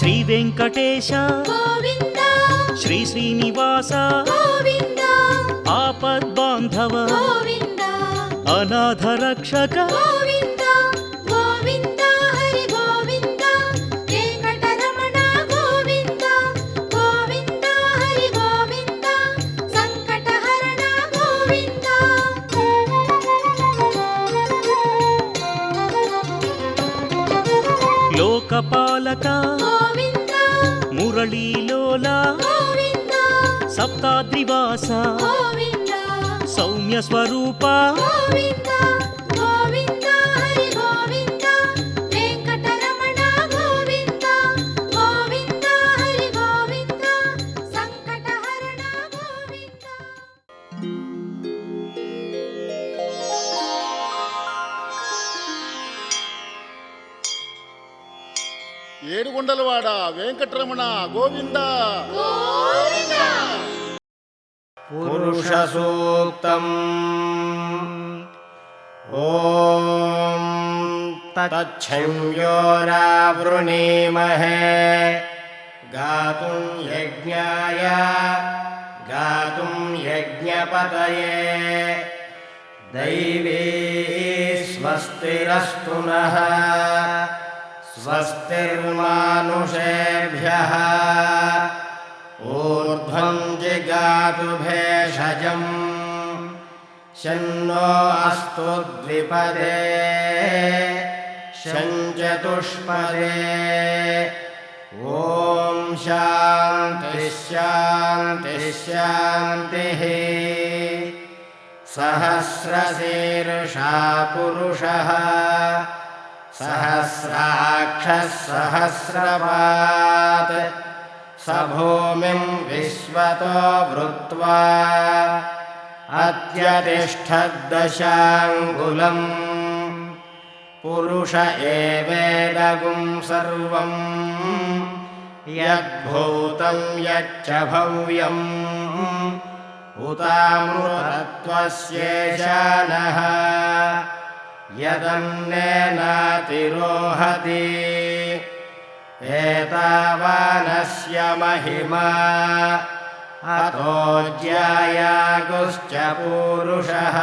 శ్రీవేంకటేశ గోవింద శ్రీ శ్రీనివాస గోవింద ఆపద్బాంధవ గోవింద అనాథ రక్షక గోవింద గోవింద హరి గోవింద వెంకటరమణ గోవింద గోవింద హరి గోవింద సంకటహరణ గోవింద లోకపాలక గోవింద మురళీలోల గోవింద సప్తాద్రివాస గోవింద సౌమ్య స్వరూప గోవింద గోవింద హరి గోవింద వెంకటరమణ గోవింద గోవింద హరి గోవింద సంకటహరణ గోవింద ఏడుగుండలవాడ వెంకటరమణ గోవింద గోవింద పురుష సూక్తం ఓం తచ్చంయోరావృణీమహే గాతుం యజ్ఞాయ గాతుం యజ్ఞపతయే దైవీ స్వస్తిరస్తు నః స్వస్తిర్మానుషేభ్యః ఊర్ధ్వం జిగాతు భేషజం శన్నో అస్తు ద్విపదే శంచతుష్పదే ఓం శాంతి శాంతి శాంతిః సహస్రశీర్షా పురుషః సహస్రాక్షः సహస్రపాత్ స భూమిం విశ్వతో వృత్వా అత్యతిష్ఠద్దశాంగుళం పురుష ఏవేదగుం సర్వం యద్భూతం యచ్చ భవ్యం ఉతామృతత్వస్యేషానః యదన్నేనాతిరోహతి ఏతావానస్య మహిమా అతో జ్యాయాగుశ్చ పూరుషః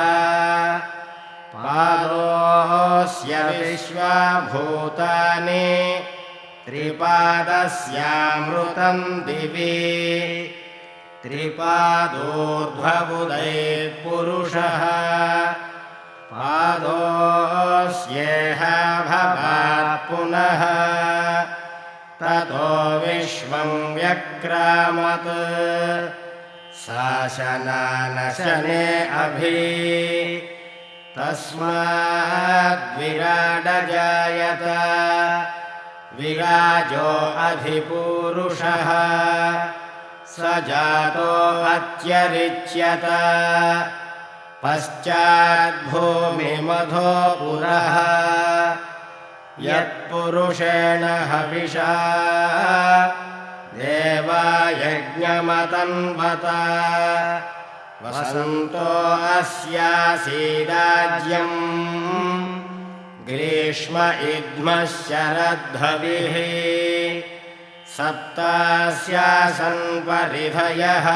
పాదోస్య విశ్వభూతాని త్రిపాదస్యామృతం దివి త్రిపాదోర్ధ్వబుధైర్పురుషः పాదోస్యేహ భవాత్ పునః తతో విశ్వం వ్యక్రామత్ శాసనానశనే అభి తస్మాద్విరాడజాయత విరాజో అధిపూరుషः స జాతో అత్యరిచ్యత పశ్చాద్భూమిమధో పురః యత్పురుషేణ హవిషా దేవాయజ్ఞమతన్వత వసంతో అస్యాసీదాజ్యం గ్రీష్మ ఇద్మః శరద్ధవిః సప్తాస్యాసన్ పరిధయః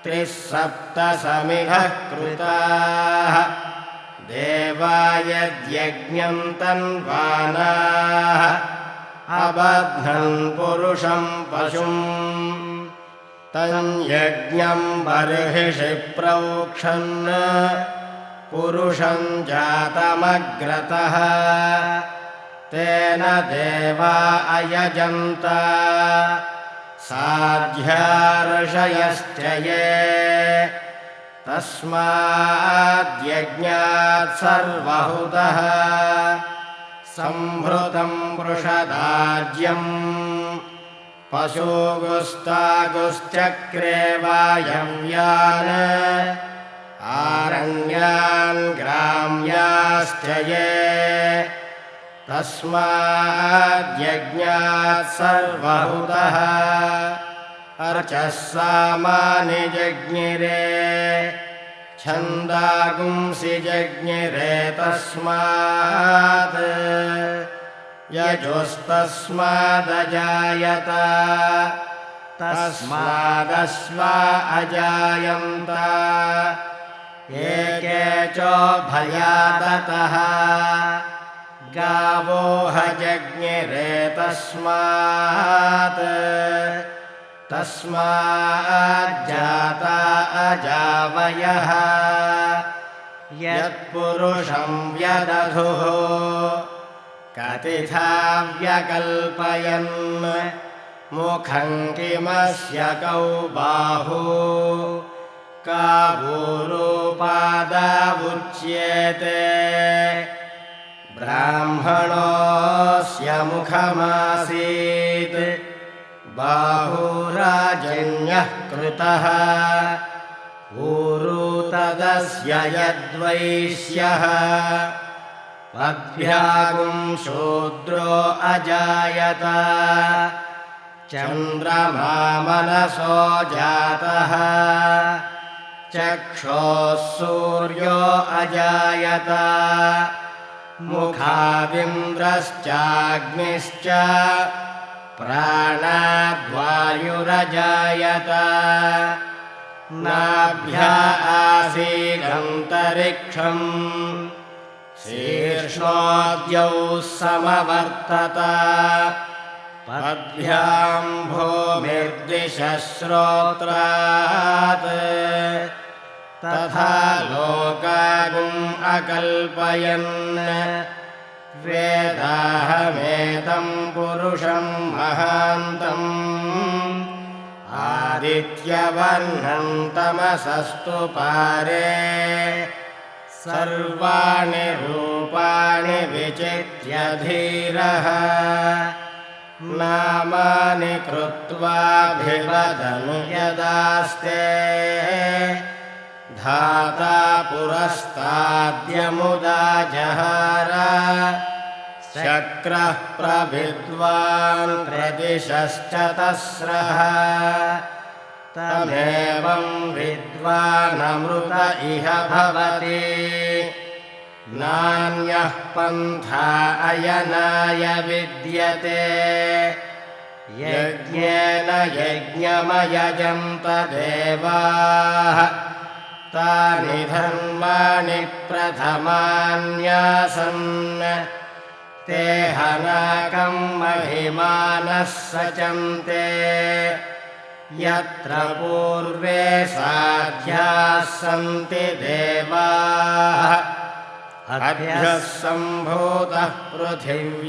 త్రిస్సప్తసమిధః కృతాః దేవాయజ్ఞం తన్వానాః అబధ్నన్ పురుషం పశుం తన్యజ్ఞం బర్హిషి ప్రోక్షన్ పురుషం జాతమగ్రతః తేన దేవా అయజంత సాధ్యార్షయశ్చ యే తస్మాద్యజ్ఞాత్ సర్వహుతః సంభృతం వృషదాజ్యం పశూగుస్తాగుశ్చక్రే వాయవ్యాన్ ఆరణ్యాన్ గ్రామ్యాశ్చ యే తస్మాద్యజ్ఞాత్ సర్వహుతః అర్చః సామాని జజ్ఞిరే ఛందాగుంసి జజ్ఞిరే తస్మాత్ यजुस्तस्मादजायत तस्मादश्व अजायन्त एके चोभयादतः गावो हजज्ञिरे तस्माज्जाता अजावयः यत्पुरुषं व्यदधुः कतिथा व्यकल्पयन् मुखं किमस्य कौ बाहू कावूरुपादावुच्येते ब्राह्मणोऽस्य मुखमासीत् बाहुराजन्यः कृतः ऊरू तदस्य यद्वैश्यः पद्भ्यागुं शूद्रो अजायत चन्द्रमा मनसो जातः चक्षोः सूर्यो अजायत मुखादिन्द्रश्चाग्निश्च प्राणाद्वायुरजायत नाभ्या आसीदन्तरिक्षम् शीर्षोऽद्यौ समवर्तत पद्भ्यां भूमिर्दिशः श्रोत्रात् तथा लोकागुम् अकल्पयन् वेदाहमेतं पुरुषं महान्तम् आदित्यवर्णं तमसस्तु पारे सर्वाणि रूपाणि विचित्य धीरः नामानि कृत्वाभिवदन् यदास्ते धाता पुरस्ताद्यमुदा जहार शक्रः प्रविद्वान् प्रदिशश्च तस्रः तमेवं विद्वानमृत इह भवति नान्यः पन्था अयनाय विद्यते यज्ञेन यज्ञमयजन्त देवाः तानि धर्माणि प्रथमान्यासन् ते हनाकं महिमानः सचन्ते यत्र पूर्वे साध्याः सन्ति देवाः अभ्यः सम्भूतः पृथिव्यैरसाच्च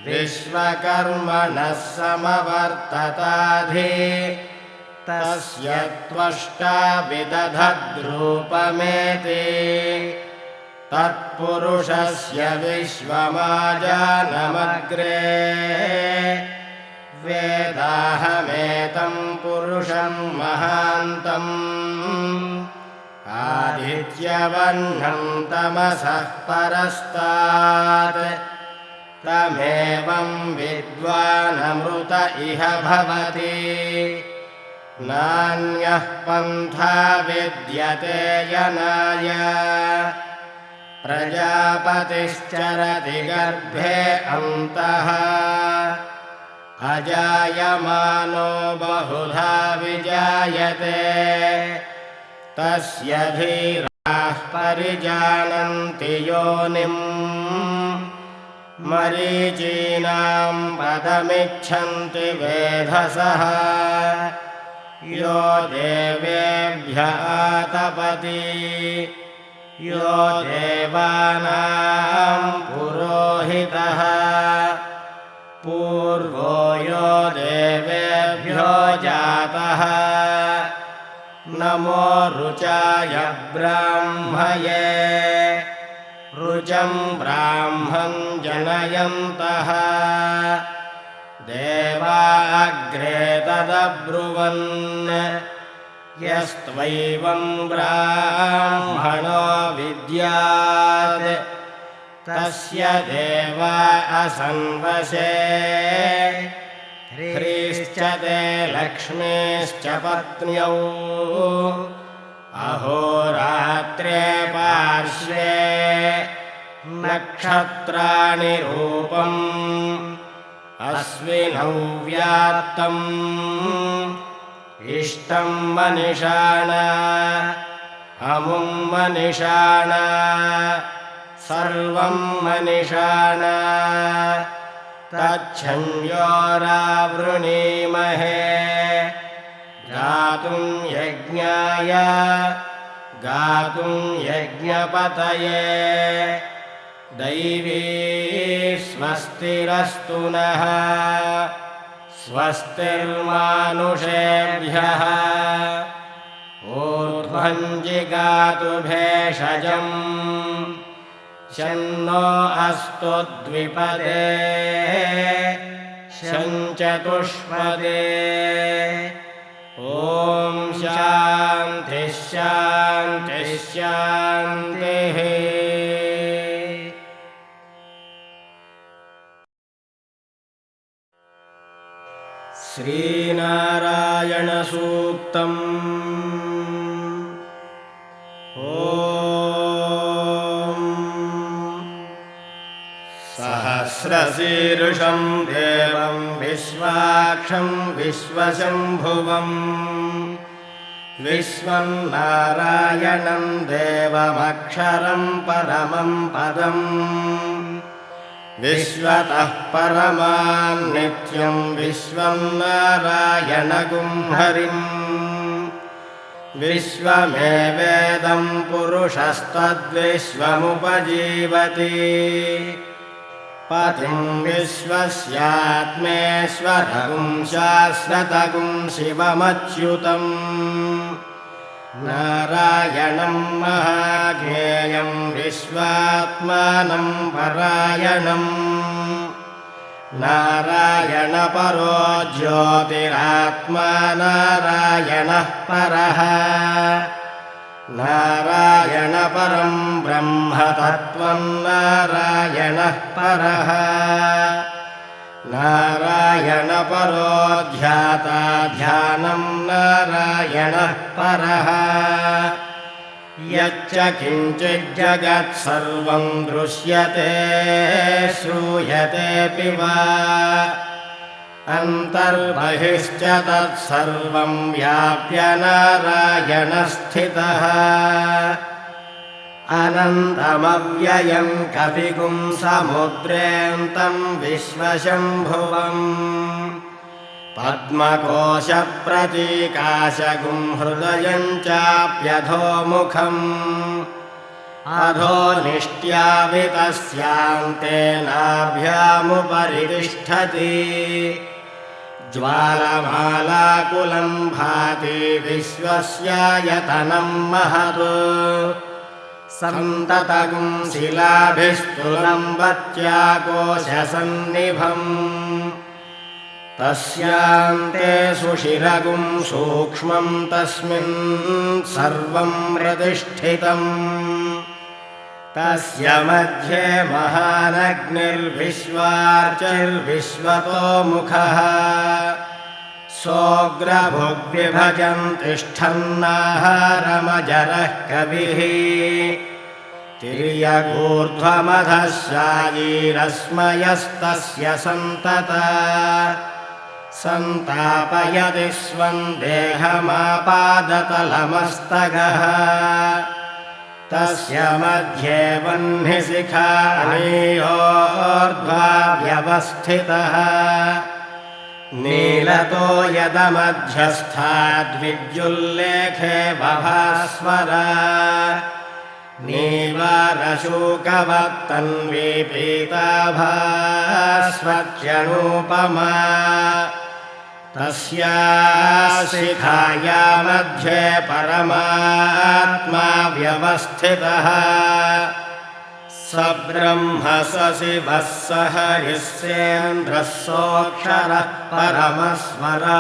विश्वकर्मणः समवर्तताधि तस्य त्वष्टा विदधद्रूपमेति तत्पुरुषस्य विश्वमाजानमग्रे वेदाहमेतं पुरुषं महान्तम् आदित्यवर्णं तमसः परस्तात् तमेवं विद्वानमृत इह भवति नान्यः पन्था विद्यते यनाय प्रजापतिश्चरति गर्भे अन्तः अजायमानो बहुधा विजायते तस्य धीराः परिजानन्ति योनिम् मरीचीनां पदमिच्छन्ति वेधसः यो देवेभ्य आतपति यो देवानां पुरोहितः पूर्वो यो देवेभ्यो जातः नमो रुचाय ब्राह्मये रुचं ब्राह्मं जनयन्तः देवाग्रे तदब्रुवन् यस्त्वैवं ब्राह्मणो विद्यात् तस्य देवा असंवशे ह्रीश्च ते लक्ष्मीश्च पत्न्यौ अहोरात्रे पार्श्वे नक्षत्राणि रूपम् अश्विनौ व्यात्तम् इष्टं मनिषाण अमुं मनिषाण सर्वं मनिषाण तच्छन्योरावृणीमहे गातुं यज्ञाय गातुं यज्ञपतये दैवी स्वस्तिरस्तु नः स्वस्तिर्मानुषेभ्यः ऊर्ध्वं जिगातु भेषजम् शन्नो अस्तु द्विपदे शञ्चतुष्पदे ॐ शान्तिः शान्तिः शान्तिः। श्रीनारायणसूक्तम् सहस्रशीर्षं देवं विश्वाक्षं विश्वशम्भुवम् विश्वं नारायणं देवमक्षरं परमं पदम् विश्वतः परमान् नित्यं विश्वं नारायणगुं हरिम् विश्वमेवेदं पुरुषस्तद्विश्वमुपजीवति पतिं विश्वस्यात्मेश्वरगुं शाश्वतगुं शिवमच्युतम् नारायणं महाज्ञेयं विश्वात्मानं परायणम् नारायणपरो ज्योतिरात्मा नारायणः परः नारायणपरं ब्रह्मतत्त्वं नारायणः परः नारायणपरो ध्याता ध्यानं नारायणः परः यच्च किञ्चिज्जगत्सर्वं दृश्यते श्रूयतेऽपि वा अन्तर्बहिश्च तत्सर्वं व्याप्य नारायणस्थितः अनन्तमव्ययं कविगुं समुद्रेऽन्तं विश्वशम्भुवम् पद्मकोशप्रतीकाशगुं हृदयं चाप्यधोमुखम् अधो निष्ट्यावितस्यान्ते नाभ्यामुपरि तिष्ठति ज्वालमालाकुलं भाति विश्वस्यायतनं महत् सन्ततगुं शिलाभिस्तुलम्बत्याकोशसन्निभम् तस्यान्ते सुशिरगुं सूक्ष्मं तस्मिन् सर्वं प्रतिष्ठितम् तस्य मध्ये महानग्निर्विश्वार्चिर्विश्वतोमुखः सोऽग्रभुग्विभजन् तिष्ठन्नाहारमजरः कविः तिर्यगूर्ध्वमधः शायीरस्मयस्तस्य सन्तता सन्तापयति स्वं देहमापादतलमस्तगः तस्य मध्ये वह्निशिखा अनीयोर्ध्वा व्यवस्थितः नीलतो यदमध्यस्थाद्विद्युल्लेखे बभास्वरा नीवारशूकवत्तन्वी पीताभास्वत्यनूपमा तस्याः शिखाया मध्ये परमात्मा व्यवस्थितः स ब्रह्म स शिवः स हरिः सेन्द्रः सोऽक्षरः परमस्वराट्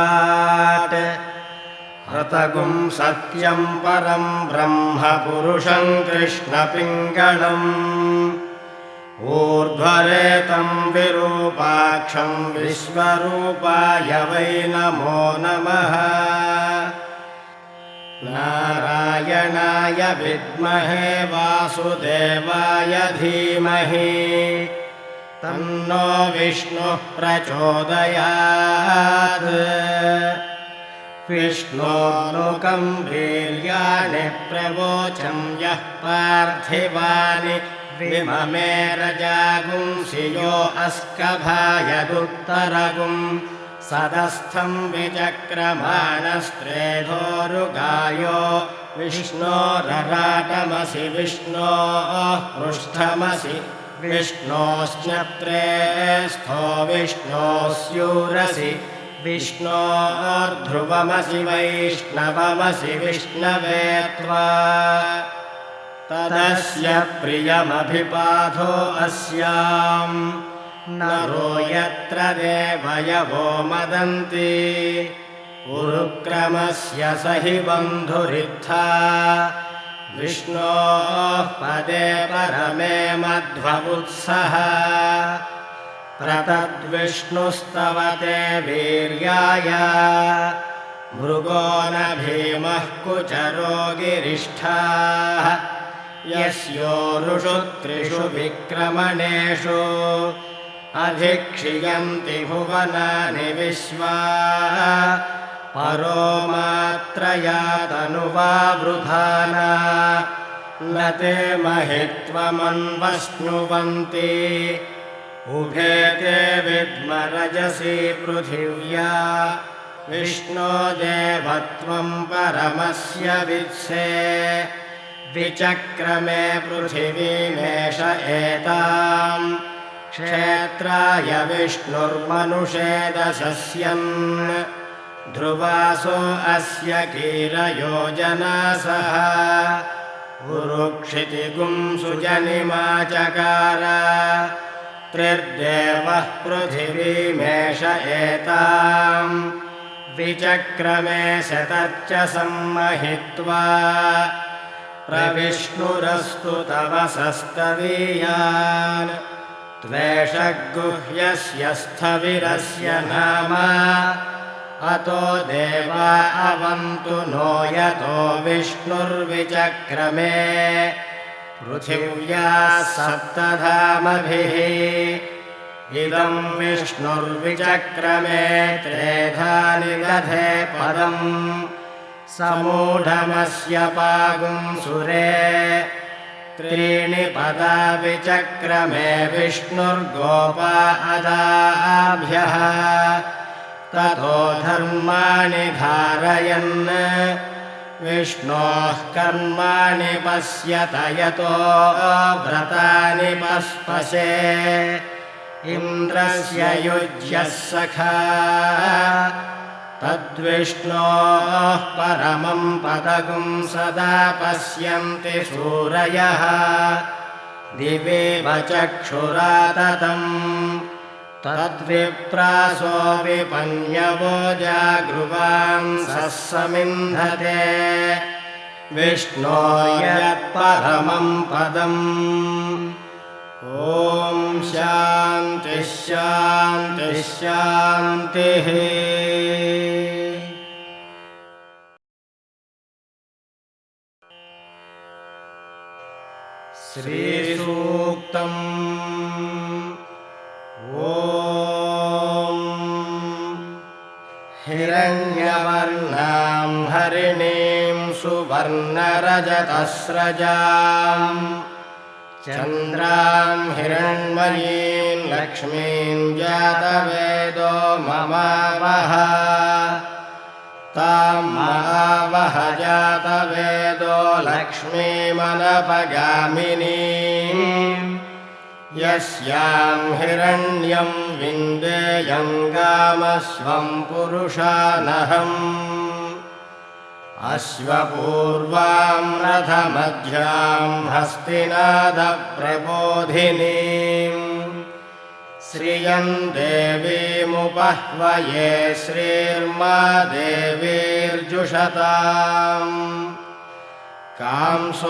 हृतगुं सत्यं परं ब्रह्म पुरुषं कृष्णपिङ्गळम् ऊर्ध्वरेतं विरूपाक्षं विश्वरूपाय वै नमो नमः नारायणाय विद्महे वासुदेवाय धीमहि तन्नो विष्णुः प्रचोदयात् विष्णोर्नुकं वीर्याणि प्रवोचं यः पार्थिवानि विममे रजागुंसि यो अस्कभायदुत्तरगुं सदस्थं विचक्रमाणस्त्रेधोरुगायो विष्णोरराटमसि विष्णोः पृष्ठमसि विष्णोश्चत्रे स्थो विष्णोस्यूरसि विष्णोर्ध्रुवमसि वैष्णवमसि विष्णवे त्वा तदस्य प्रियमभिपाधो अस्यां नरो यत्र देवयवो मदन्ति उरुक्रमस्य स हि बन्धुरित्था विष्णोः पदे परमे मध्वपुत्सः प्रतद्विष्णुस्तवते वीर्याय मृगो न भीमः कुचरो गिरिष्ठाः यस्योरुषु त्रिषु विक्रमणेषु अधिक्षियन्ति भुवनानि विश्वा परो मात्रया तनुवावृधाना न ते महित्वमन्वश्नुवन्ति उभे ते विद्मरजसि पृथिव्या विष्णो देवत्वं परमस्य वित्से विचक्रमे पृथिवीमेष एताम् क्षेत्राय विष्णुर्मनुषेदशस्यन् ध्रुवासो अस्य कीरयोजनासः उरुक्षितिगुं सुजनिमाचकार त्रिर्देवः पृथिवीमेष एताम् विचक्रमे शतच्च सम्महित्वा प्रविष्णुरस्तु तव सस्तवीयान् त्वेषगुह्यस्य स्थविरस्य नाम अतो देवा अवन्तु नो यतो विष्णुर्विचक्रमे पृथिव्या सप्तधामभिः इदं विष्णुर्विचक्रमे त्रेधा निदधे पदम् समूढमस्य पागुंसुरे त्रीणि पदा विचक्रमे विष्णुर्गोपा अदाभ्यः ततो धर्माणि धारयन् विष्णोः कर्माणि पश्यत यतो व्रतानि पस्पशे इन्द्रस्य युज्यः सखा तद्विष्णोः परमं पदगुं सदा पश्यन्ति सूरयः दिवेव चक्षुरा ततम् तद्विप्रासो विपन्यवो जागृवांसः समिन्धते विष्णो यत्परमं पदम् ॐ शान्तिः शान्तिः शान्तिः श्रीसूक्तम् ॐ हिरण्यवर्णां हरिणीं सुवर्णरजतस्रजाम् चन्द्रां हिरण्मयीं लक्ष्मीं जातवेदो ममावह तां महावह जातवेदो लक्ष्मीमनपगामिनीं यस्यां हिरण्यं विन्देयं गामस्वं पुरुषानहम् अश्वपूर्वां रथमध्यां हस्तिनादप्रबोधिनीं श्रियं देवीमुपह्वये श्रीर्मा देवीर्जुषताम् कांसोऽस्मितां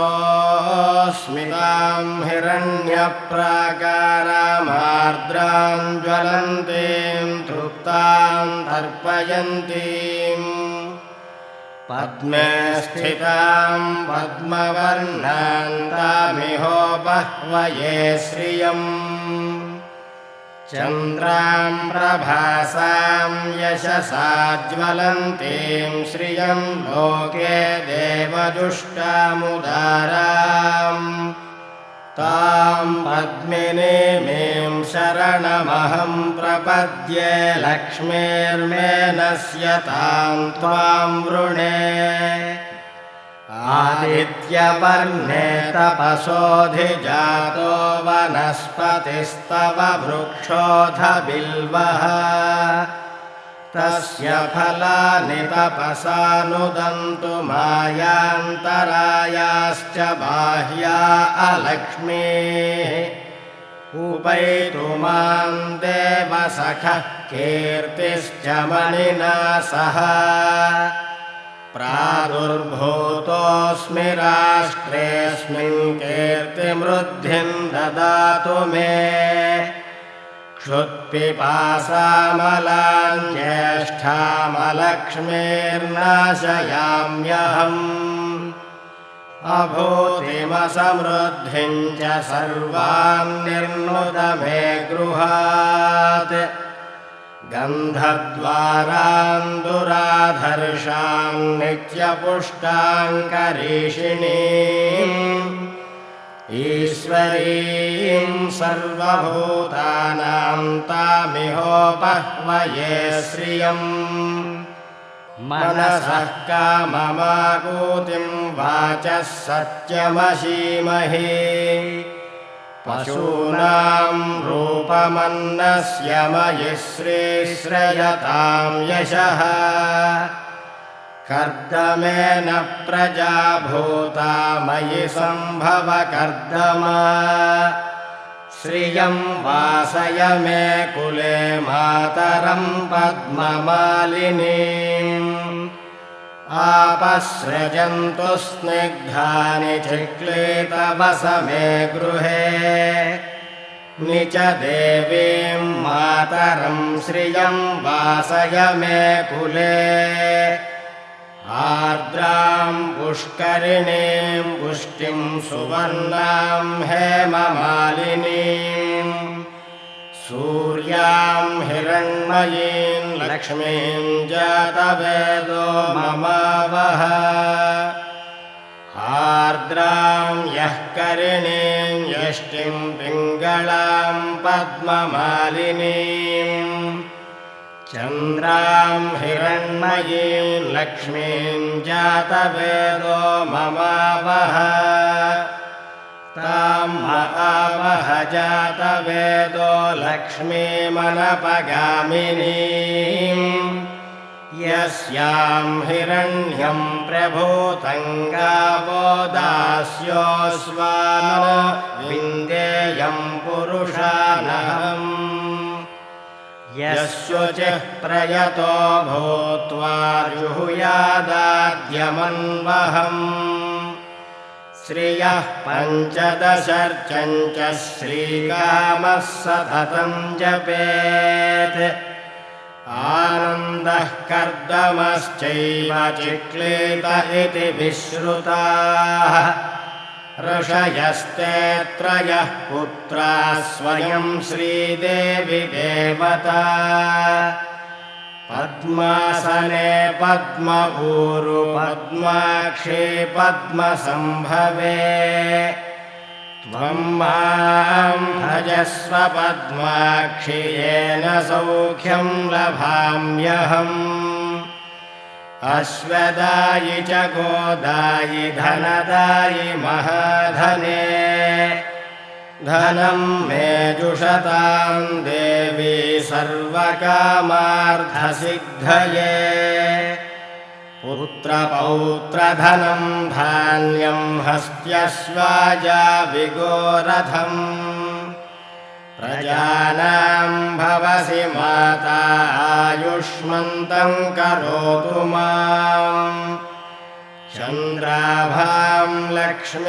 हिरण्यप्राकारामार्द्रां ज्वलन्तीं तृप्तां तर्पयन्तीं पद्मे स्थितां पद्मवर्णान्तामिहोपह्वये श्रियम् चन्द्रां प्रभासां यशसा ज्वलन्तीं श्रियं लोके देवजुष्टामुदाराम् तां पद्मिनीमीं शरणमहं प्रपद्ये लक्ष्मीर्मेनस्य तां त्वां वृणे आदित्यवर्णे तपसोऽधिजातो वनस्पतिस्तव वृक्षोऽथ बिल्वः तस्य फलानि तपसानुदन्तु मायान्तरायाश्च बाह्या अलक्ष्मीः उपैतु मां देवसखः कीर्तिश्च मणिना सह प्रादुर्भूतोऽस्मि राष्ट्रेऽस्मिन् कीर्तिमृद्धिं ददातु मे क्षुत्पिपासामलां ज्येष्ठामलक्ष्मीर्नाशयाम्यहम् अभूतिमसमृद्धिं च सर्वां निर्नुद मे गृहात् गन्धद्वारां दुराधर्षां नित्यपुष्टां करीषिणीम् ईश्वरीं सर्वभूतानां तामिहोपह्वये श्रियम् मनसः काममाकूतिं वाचः सत्यमशीमहि पशूनां रूपमन्नस्य मयि श्रीश्रयतां यशः कर्दमेन प्रजा भूता मयि सम्भव कर्दमा श्रियं वासय मे कुले मातरं पद्ममालिनीम् आपसृजन्तु स्निग्धानि चिक्लीतवस मे गृहे निच देवीं मातरं श्रियं वासय मे कुले आर्द्रां पुष्करिणीं पुष्टिं सुवर्णां हेममालिनीं सूर्यां हिरण्मयीं लक्ष्मीं जातवेदो ममावह आर्द्रां यः करिणीं यष्टिं पिङ्गळां पद्ममालिनीं चन्द्रां हिरण्मयीं लक्ष्मीं जातवेदो ममावह तां महावह जातवेदो लक्ष्मीमनपगामिनीं यस्यां हिरण्यं प्रभूतं गावो दास्योऽस्वानो विन्देयं पुरुषानहम् यस्योचिः प्रयतो भूत्वा जुहुयादाद्यमन्वहम् श्रियः पञ्चदशर्चं च श्रीकामः सततं जपेत् आनन्दः कर्दमश्चैव चिक्लीत इति विश्रुताः ऋषयस्ते त्रयः पुत्राः स्वयं श्रीदेवी देवता पद्मासने पद्मऊरु पद्माक्षी पद्मसम्भवे त्वं मां भजस्व पद्माक्षि येन सौख्यं लभाम्यहम् अश्वदायि च गोदायि धनदायि महाधने धनं मे जुषतां देवी सर्वकामार्थसिद्धये पुत्रपौत्रधनं धान्यं हस्त्यश्वाजाविगोरथम् प्रजानां भवसि माता आयुष्मन्तं करोतु माम् चन्द्राभां लक्ष्मीमीशानां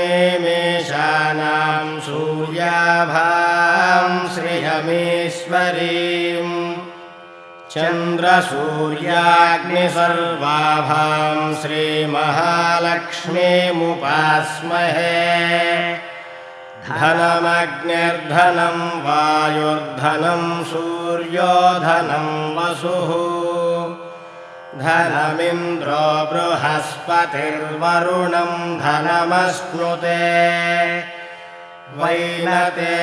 सूर्याभां श्रियमीश्वरीं चन्द्रसूर्याग्निसर्वाभां श्रीमहालक्ष्मीमुपास्महे धनमग्निर्धनं वायुर्धनं सूर्यो धनं वसुः धनमिन्द्रो बृहस्पतिर्वरुणं धनमश्नुते वैनतेयसोमं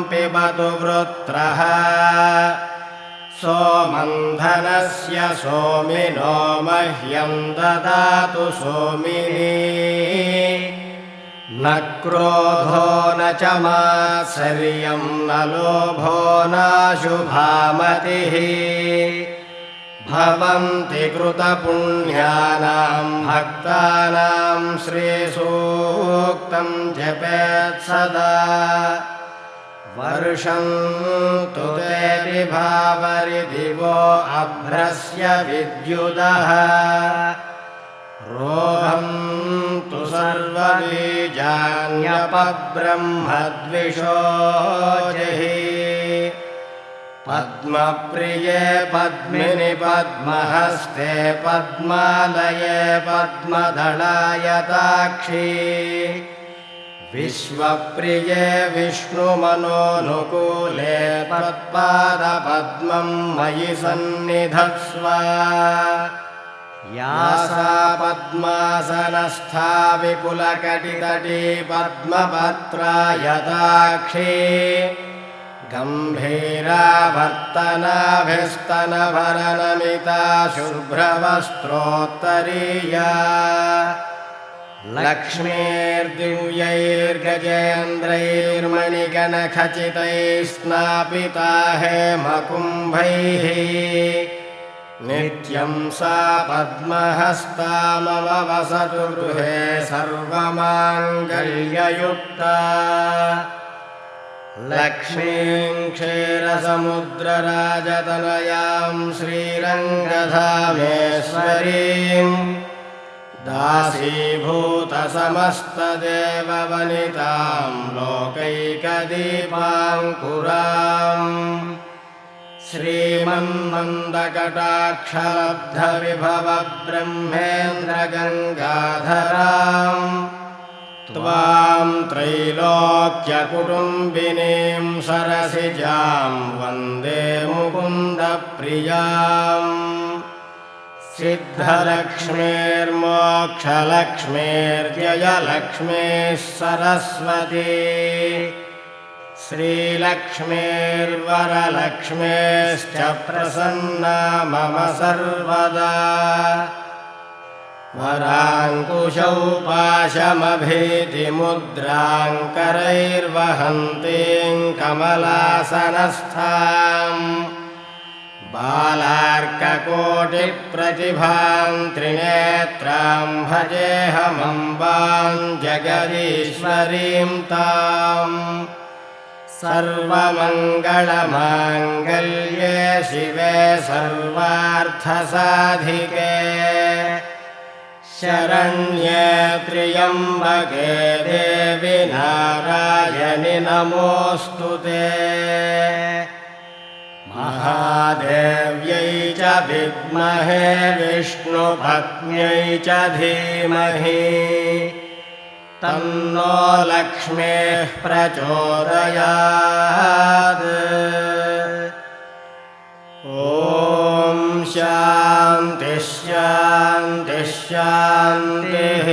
पिबतु वृत्रः सोमं धनस्य सोमिनो मह्यं ददातु सोमिनी न क्रोधो न च मात्सर्यं न लोभो नाशुभामतिः भवन्ति कृतपुण्यानां भक्तानां श्रीसूक्तं जपेत् सदा वर्षन्तु ते विभावरिदिवो अभ्रस्य विद्युदः रोहन्तु सर्वबीजान्यपब्रह्मद्विषोजहि पद्मप्रिये पद्मिनि पद्महस्ते पद्मालये पद्मदलायताक्षी विश्वप्रिये विष्णुमनोनुकूले तत्पादपद्मं मयि सन्निधत्स्व या सा पद्मासनस्था विपुलकटितटी पद्मपत्रायताक्षी गम्भीराभर्तनाभिस्तनभरनमिता शुभ्रवस्त्रोत्तरीया लक्ष्मीर्दिव्यैर्गजेन्द्रैर्मणिगणखचितैः स्नापिता हेमकुम्भैः नित्यं सा पद्महस्ता मम वसतु गृहे सर्वमाङ्गल्ययुक्ता लक्ष्मीं क्षीरसमुद्रराजतनयां श्रीरङ्गधामेश्वरीं दासीभूतसमस्तदेववनितां लोकैकदीपाङ्कुराम् श्रीमन्मन्दकटाक्षलब्धविभवब्रह्मेन्द्रगङ्गाधराम् त्वां त्रैलोक्यकुटुम्बिनीं सरसिजां वन्दे मुकुन्दप्रियाम् सिद्धलक्ष्मीर्मोक्षलक्ष्मीर्जयलक्ष्मीः सरस्वती श्रीलक्ष्मीर्वरलक्ष्मीश्च प्रसन्ना मम सर्वदा वराङ्कुशौ पाशमभीतिमुद्राङ्करैर्वहन्तीं कमलासनस्थाम् बालार्ककोटिप्रतिभां त्रिनेत्रां भजेऽहमम्बां जगदीश्वरीं ताम् सर्वमङ्गलमाङ्गल्ये शिवे सर्वार्थसाधिके शरण्ये त्र्यम्बके देवि नारायणि नमोऽस्तु ते महादेव्यै च विद्महे विष्णुपत्न्यै च धीमहि तन्नो लक्ष्मीः प्रचोदयात् ॐ शान्ति शान्ति शान्तिः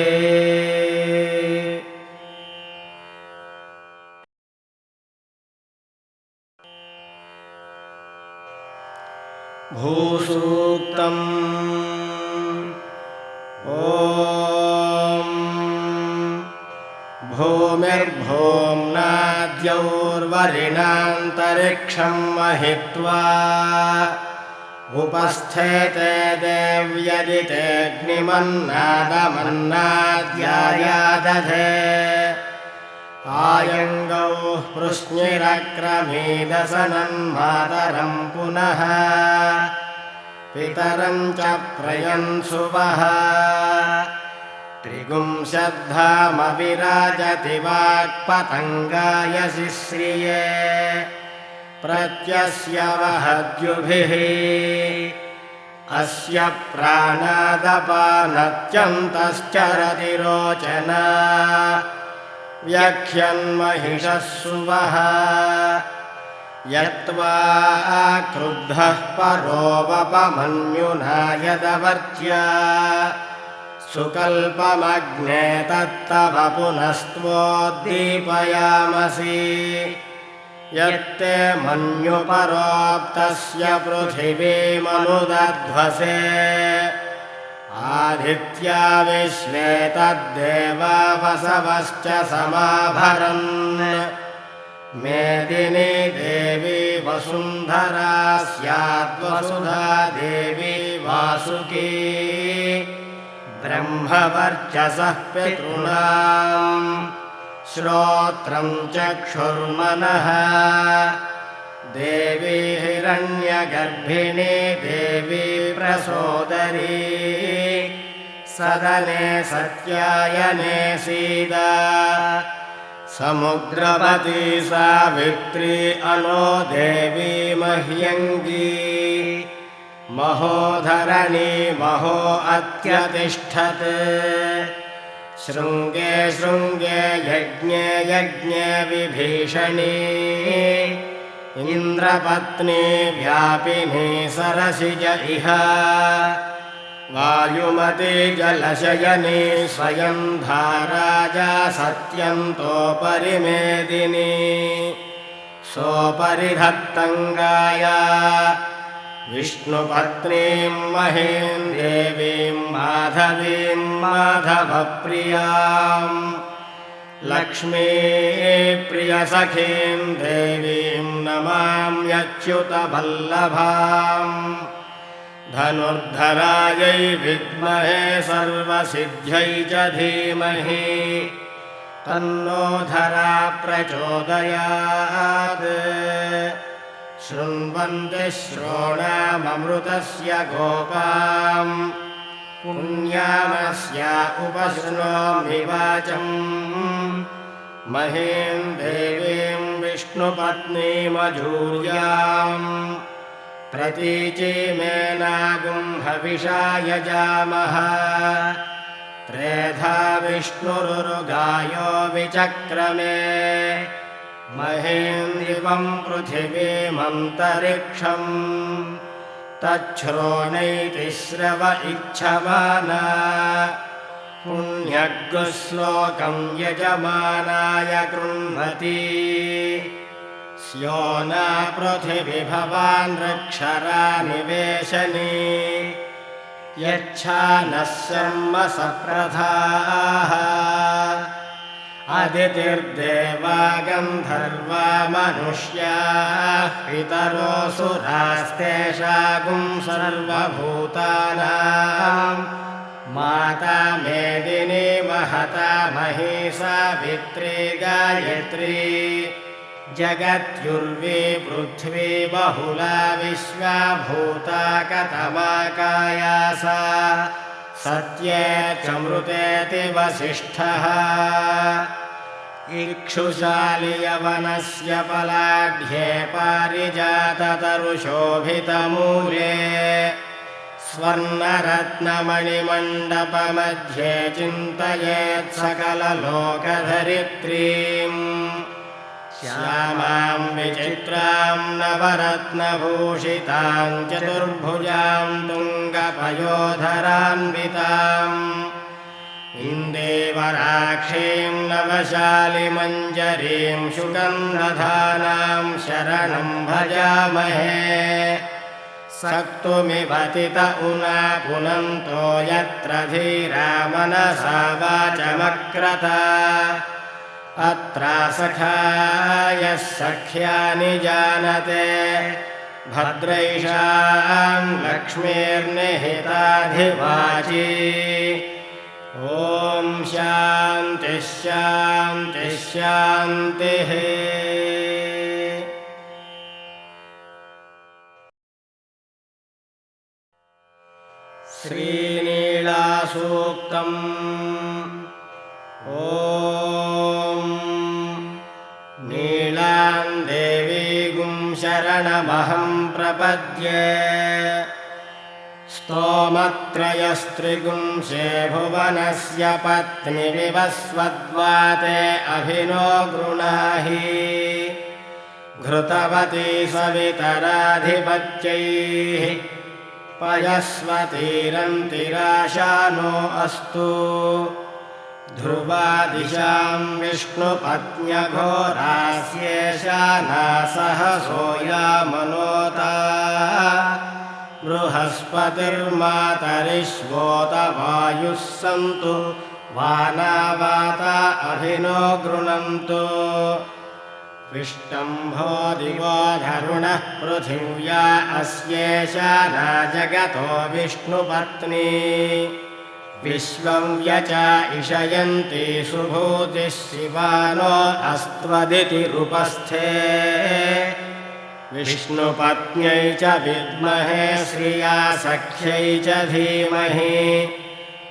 भूसूक्तम् ॐ भूमिर्भूम्नाद्यौर्वरिणान्तरिक्षं महित्वा उपस्थेते देव्यदितेऽग्निमन्नादमन्नाद्यायादधे आयङ्गौ पृश्निरक्रमीदसनन्मातरं पुनः पितरं च प्रयन्सुवः त्रिगुंशद्धामविराजति वाक्पतङ्गाय शिश्रिये प्रत्यस्य वहद्युभिः अस्य प्राणादपानत्यन्तश्चरति रोचना व्यख्यन्महिषः सुवः यत्त्वा क्रुद्धः परोवपमन्युना यदवर्त्य सुकल्पमग्ने तत्तव पुनस्त्वोद्दीपयामसि यत्ते मन्युपरोक्तस्य पृथिवीमनुदध्वसे आदित्या विश्वे तद्देवा वसवश्च समाभरन् मेदिनी देवी वसुन्धरा स्याद्वसुधा देवी वासुकी ब्रह्मवर्चसः पितॄणाम् श्रोत्रं चक्षुर्मनः देवी हिरण्यगर्भिणी देवी प्रसोदरी सदने सत्यायने सीदा समुद्रपती सावित्री अनो देवी मह्यङ्गी महोधरणी महो अत्यतिष्ठत् शृङ्गे शृङ्गे यज्ञे यज्ञे विभीषणी इन्द्रपत्नी व्यापिनी सरसिज इह वायुमती जलशयनी स्वयं धाराजा सत्यन्तोपरि मेदिनी सोपरिधत्तङ्गाया विष्णुपत्नीं महीं देवीं माधवीं माधवप्रियां लक्ष्मीप्रियसखीं देवीं नमाम्यच्युतवल्लभाम् धनुर्धरायै विद्महे सर्वसिद्ध्यै च धीमहि तन्नो धरा प्रचोदयात् शृण्वन्ति श्रोणाममृतस्य गोपां पुण्यामस्या उपशृणोमि वाचं महीं देवीं विष्णुपत्नीमजूर्याम् प्रतीचीमेनागुं हविषा यजामः त्रेधा विष्णुरुगायो विचक्रमे महीं दिवं पृथिवीमन्तरिक्षं तच्छ्रोणैति श्रव इच्छमाना पुण्यग्श्लोकं यजमानाय कृण्वति स्यो न पृथिविभवान् रक्षरा निवेशनी यच्छानः शर्म सप्रथाः अदितिर्देवा गन्धर्वा मनुष्याः पितरोऽसुरास्तेषां सर्वभूतानां माता मेदिनी महता मही सावित्री गायत्री जगत्युर्वी पृथ्वी बहुला विश्वा भूता कतमाकाया सा सत्येत्यमृतेति वसिष्ठः इक्षुशालियवनस्य पलाढ्ये पारिजाततरुशोभितमूले स्वर्णरत्नमणिमण्डपमध्ये चिन्तयेत् सकललोकधरित्रीम् श्यामां विचित्रां नवरत्नभूषितां चतुर्भुजां तुङ्गपयोधरान्विताम् इन्दीवराक्षीं नवशालिमञ्जरीं सुगन्धधानां शरणं भजामहे सक्तुमिवतित उना पुनन्तो यत्र धीरा मनसा वाचमक्रत अत्र सखायः सख्यानि जानते भद्रैषां लक्ष्मीर्निहिताधिवाची ॐ शान्तिः शान्तिः शान्तिः। श्रीनीलासूक्तम् ॐ नीलां देवीं शरणमहं प्रपद्ये स्तोमत्रयस्त्रिगुंशे भुवनस्य पत्निविवस्वद्वाते अभिनो गृणाहि घृतवती सवितराधिपत्यैः पयस्वतीरन्तिराशानो अस्तु ध्रुवादिशां विष्णुपत्न्यघोरास्येशाना सहसो यामनोता बृहस्पतिर्मातरिष्वोत वायुः सन्तु वानावाता अभिनो गृणन्तु विष्टम्भो दिवो धरुणः पृथिव्या अस्येशाना जगतो विष्णुपत्नी विश्वं व्यचा इषयन्ति सुभूतिः शिवानो अस्त्वदिति रूपस्थे विष्णुपत्न्यै च विद्महे श्रिया सख्यै च धीमहि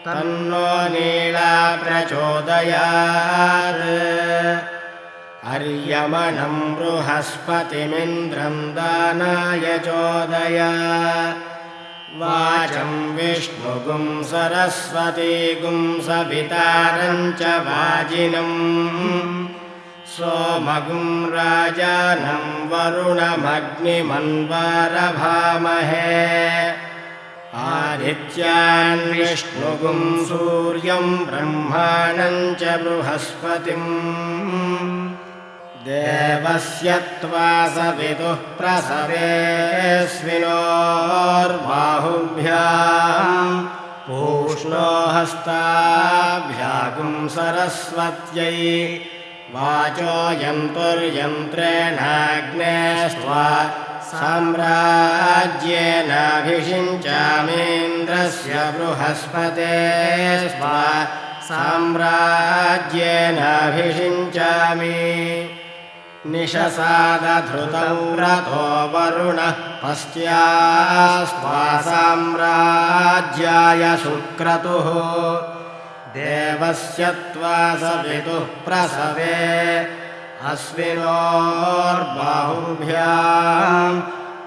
तन्नो नीला प्रचोदयात् अर्यमणं बृहस्पतिमिन्द्रं दानाय चोदय वाचं विष्णुगुं सरस्वतीगुं सवितारं च वाजिनम् सोमगुं राजानं वरुणमग्निमन्वारभामहे आदित्यान् विष्णुगुं सूर्यं ब्रह्माणं च बृहस्पतिम् देवस्य त्वा सवितुः प्रसवेऽस्मिनोर्बाहुभ्याम् पूष्णो हस्ताभ्यागुं सरस्वत्यै वाचो यन्तुर्यन्त्रेणाग्नेस्त्वा साम्राज्येनाभिषिञ्चामीन्द्रस्य बृहस्पतेस्त्वा साम्राज्येनाभिषिञ्चामि निशसादधृतं रथो वरुणः पस्त्यास्त्वा साम्राज्याय सुक्रतुः देवस्य त्वा सवितुः प्रसवे अश्विनोर्बाहुभ्याम्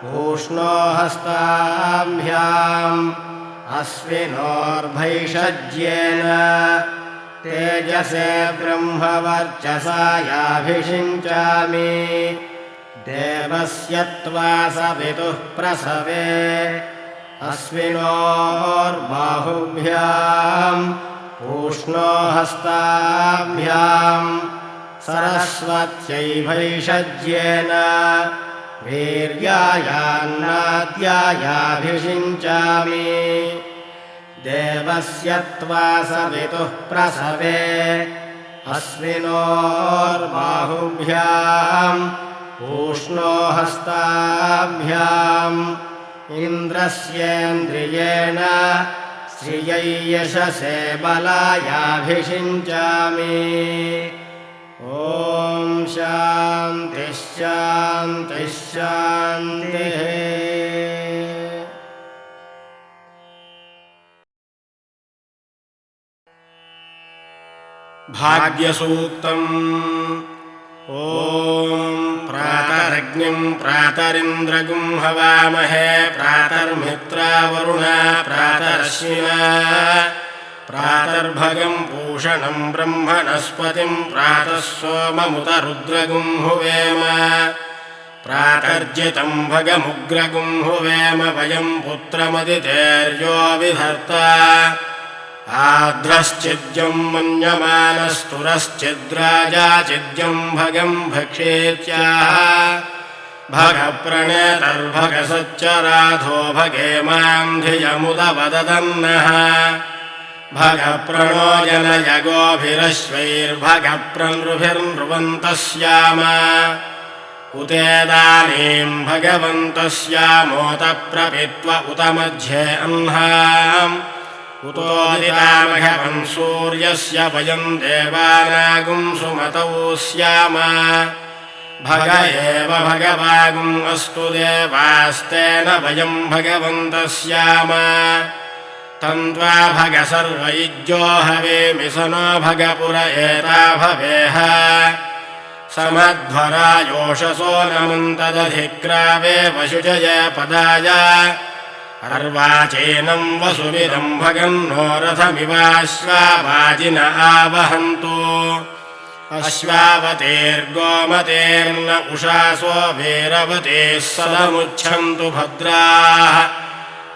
पूष्णो हस्ताभ्याम् अश्विनोर्भैषज्येन तेजसे ब्रह्मवर्चसा याभिषिञ्चामि देवस्य त्वा सवितुः प्रसवे अश्विनोर्बाहुभ्याम् पूष्णो हस्ताभ्याम् सरस्वत्यै भैषज्येन वीर्यायान्नाद्यायाभिषिञ्चामि देवस्य त्वा सवितुः प्रसवे अश्विनोर्बाहुभ्याम् पूष्णो हस्ताभ्याम् इन्द्रस्येन्द्रियेण श्रियै यशसे बलायाभिषिञ्चामि ॐ शान्तिः शान्तिः शान्तिः भाग्यसूक्तम् ॐ प्रातरग्निं प्रातरिन्द्रगुं हवामहे प्रातर्मित्रावरुणा प्रातरश्विना प्रातर्भगं पूषणं ब्रह्मणस्पतिं प्रातः सोममुतरुद्रगुं हुवेम प्रातर्जितं भगमुग्रगुं हुवेम वयं पुत्रमदितेर्यो विधर्ता आध्रश्चिद्यं मन्यमानस्तुरश्चिद्राजाचिद्यं भगं भक्षेत्याह भगप्रणेतर्भगसच्चराधो भगे मां धियमुदवददन्नः भगप्रणो जनयगोभिरश्वैर्भगप्रनृभिर्नृवन्तः स्याम उतेदानीं भगवन्तः स्यामोत प्रपित्व उत मध्ये अह्नाम् उतोदितामघवन् सूर्यस्य वयं देवानागुं सुमतौ स्याम भग एव भगवागुम् अस्तु देवास्तेन वयं भगवन्तः स्याम तन्त्वा भग सर्वयुज्यो हवेमि स नो भगपुर एता भवेह समध्वरायोषसो नमन्तदधिक्रावे वशुजय पदाय अर्वाचीनं वसुविदं भगन्नो रथमिवाश्वावाजिन आवहन्तु अश्वावतेर्गोमतेर्न उषासो वीरवतेः सदमुच्छन्तु भद्राः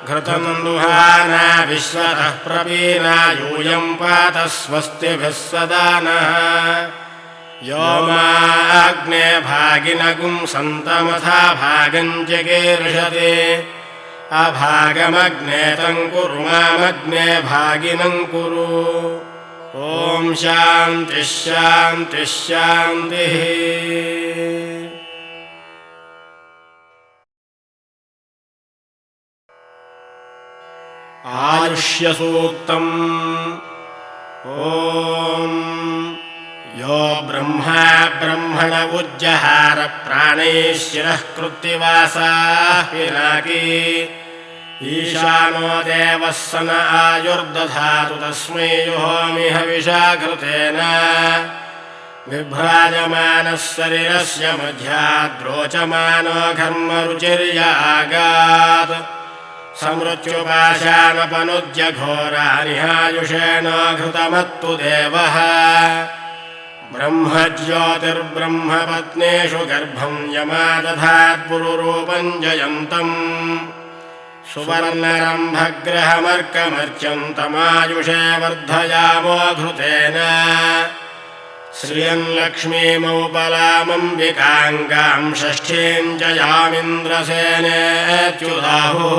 घृतं दुहाना विश्वतः प्रवीणा यूयं पात स्वस्तिभिः सदा नः यो माग्ने भागिनगुं सन्तमथा भागं जगीर्षति अभागमग्ने तं कुरु मामग्ने भागिनं कुरु ॐ शान्तिः शान्तिः शान्तिः। आयुष्यसूक्तम् ॐ यो ब्रह्मा ब्रह्मण उज्जहार प्राणैः शिरः कृत्तिवासाः पिनाकी ईशानो देवः स न आयुर्दधातु तस्मै जुहोमि हविषा घृतेन विभ्राजमानः शरीरस्य मध्याद्रोचमानो घर्मरुचिर्यागात् समृत्युपाशानपनुज्य घोरानिहायुषेण घृतमत्तु देवः ब्रह्मज्योतिर्ब्रह्मपत्नीषु गर्भं यमादधात्पुरुरूपं जयन्तम् सुवर्णरम्भग्रहमर्कमर्च्यन्तमायुषे वर्धयामो घृतेन श्रियं लक्ष्मीमौपलामम्बिकाङ्गां षष्ठीं जयामिन्द्रसेनेत्युदाहुः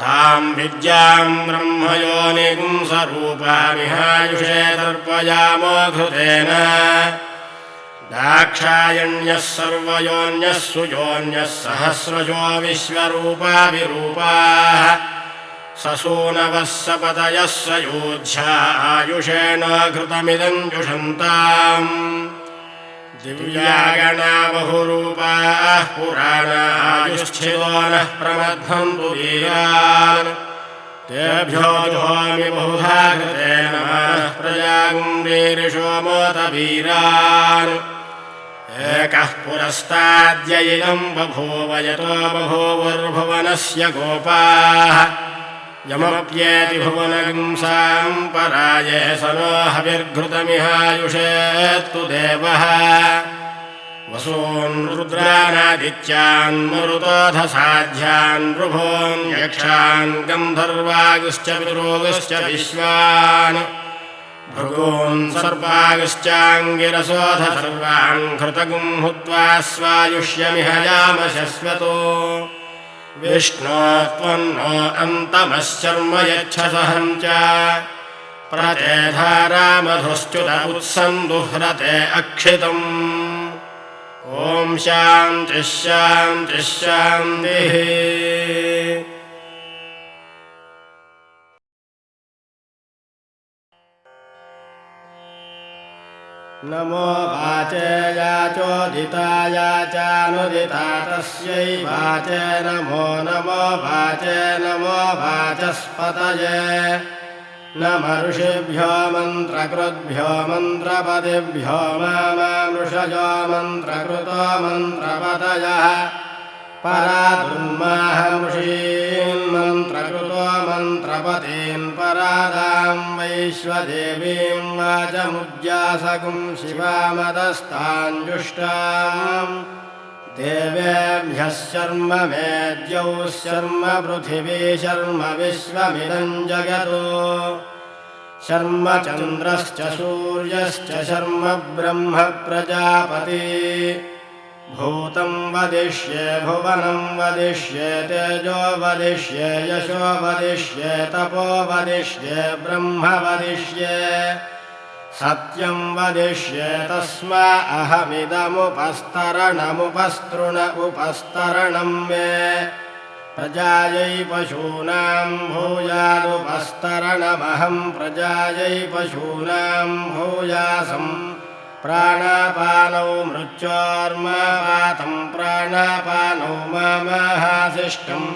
तां विद्यां ब्रह्मयोनिगुं स्वरूपामिहायुषे तर्पयामो घृतेन दाक्षायण्यः सर्वयोन्यः सुयोन्यः सहस्रजो विश्वरूपा विरूपाः ससूनवः सपतयः सयोध्या आयुषेण घृतमिदं जुषन्ताम् दिव्यागणा बहुरूपाः पुराणायुश्चिदो नः प्रमध्वन्तु वीरान् तेभ्यो जुहोमि बहुधा घृतेन प्रजागुण्डीरिषो मोदवीरान् एकः पुरस्ताद्य इदं बभूव यतो बभूवुर्भुवनस्य गोपाः यमप्येति भुवनगुंसां पराये स नो हविर्घृतमिहायुषेत्तु देवः वसून् रुद्रानादित्यान् मरुतोऽधसाध्यान् ऋभून् यक्षान् गन्धर्वागुश्च पितॄगुश्च विश्वान् भृगून् सर्पागुश्चाङ्गिरसोऽध सर्वान् घृतगुं हुत्वा स्वायुष्यमिह याम शश्वतो विष्णो त्वन्नो अन्तमश्चर्म यच्छसहं च प्रतेधारामधुश्च्युत उत्सन्दुह्रते अक्षितम् ॐ शान्तिः शान्तिः शान्तिः। नमो वाचे याचोदिताय चानुदिता तस्यै वाचे नमो नमो वाचे नमो वाचस्पतये नम ऋषिभ्यो मन्त्रकृद्भ्यो मन्त्रपतिभ्यो मामामृषजो मन्त्रकृतो मन्त्रपतयः परादुर्माहमृषीन् मन्त्रकृतो मन्त्रपतीन् परादां वैश्वदेवीं वाचमुज्जासकुं शिवामदस्ताञ्जुष्टाम् देवेभ्यः शर्म मेद्यौ शर्म पृथिवी शर्म विश्वमिदं जगतो शर्म चन्द्रश्च सूर्यश्च शर्म ब्रह्म प्रजापति भूतं वदिष्ये भुवनं वदिष्ये तेजो वदिष्ये यशो वदिष्ये तपो वदिष्ये ब्रह्म वदिष्ये सत्यं वदिष्ये तस्मा अहमिदमुपस्तरणमुपस्तृण उपस्तरणं मे प्रजायै पशूनां भूयादुपस्तरणमहं प्रजायै पशूनां भूयासं प्राणापानौ मृत्योर्मापातं प्राणापानौ मामाहासिष्टम्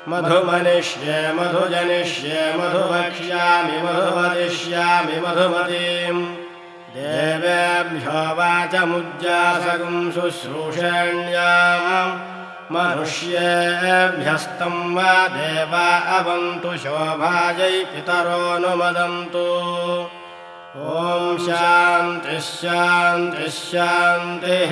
मधुमनिष्ये मधुजनिष्ये मधुवक्ष्यामि मधुवदिष्यामि मधुमतीम् देवेभ्यो वाचमुज्जासगं शुश्रूषण्याम् मनुष्येभ्यस्तं वा देवा अवन्तु शोभायै पितरोऽनुमदन्तु ॐ शान्तिः शान्तिः शान्तिः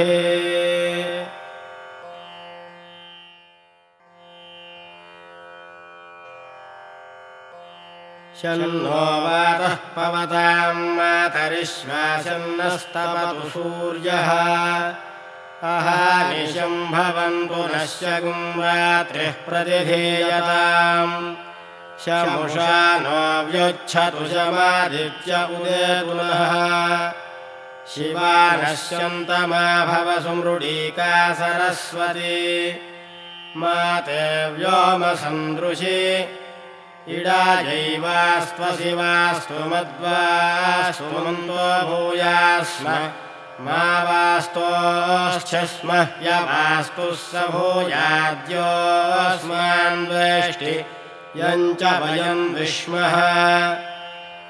शन्नो वातः पवतां मातरिश्वासन्नस्तपतु सूर्यः अहानिशं भवन्तु नश्यगुं रात्रिः प्रतिधीयताम् शमुषा नो व्युच्छतु शमादित्य उदेतु नः शिवा नश्यन्तमा भव सुमृडीका सरस्वती माते व्योमसन्दृशि इडायैवास्त्वशिवास्तु मद्वास्तु मन्तो भूयास्म मा वास्तोश्चस्म यवास्तु स भूयाद्योऽस्मान्वेष्टि यञ्च वयं विष्मः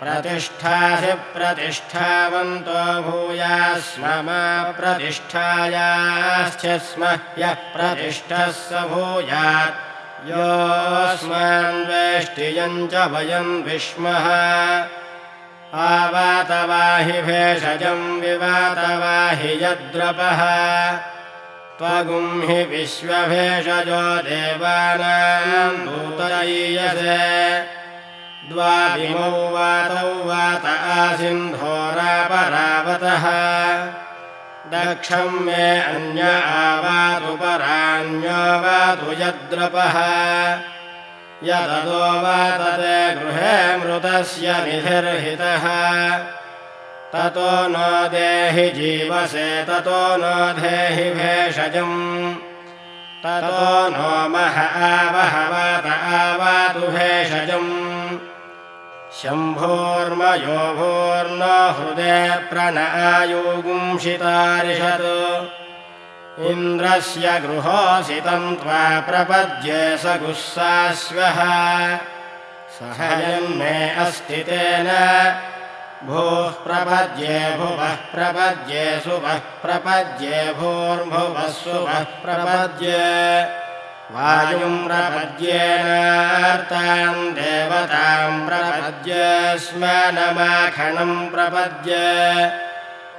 प्रतिष्ठासि प्रतिष्ठावन्तो भूयास्म मा प्रतिष्ठायाश्चस्म यः प्रतिष्ठः स भूयात् योऽस्मान्वेष्टियं च वयं विष्मः आवातवाहि भेषजं विवातवाहि यद्रपः त्वगुं हि विश्वभेषजो देवानां दूतयीयसे द्वाविमौ वातौ वात आसिन्धोरापरावतः दक्षं मे अन्य आवातु परान्यो वातु यद्रपः यददो वातते गृहे मृतस्य निधिर्हितः ततो न देहि जीवसे ततो न देहि भेषजम् ततो नो मह आवह वात आवातु भेषजम् शम्भोर्मयो भूर्न हृदे प्रणआयुगुंशितारिषत् इन्द्रस्य गृहोऽसितं त्वा प्रपद्ये स गुस्साश्वः सह यन्मे अस्ति तेन भूः प्रपद्ये भुवः प्रपद्ये सुवः प्रपद्ये भूर्भुवः सुवः प्रपद्ये वायुं प्रपद्येनार्तां देवतां प्रपद्ये स्मनमाखणं प्रपद्ये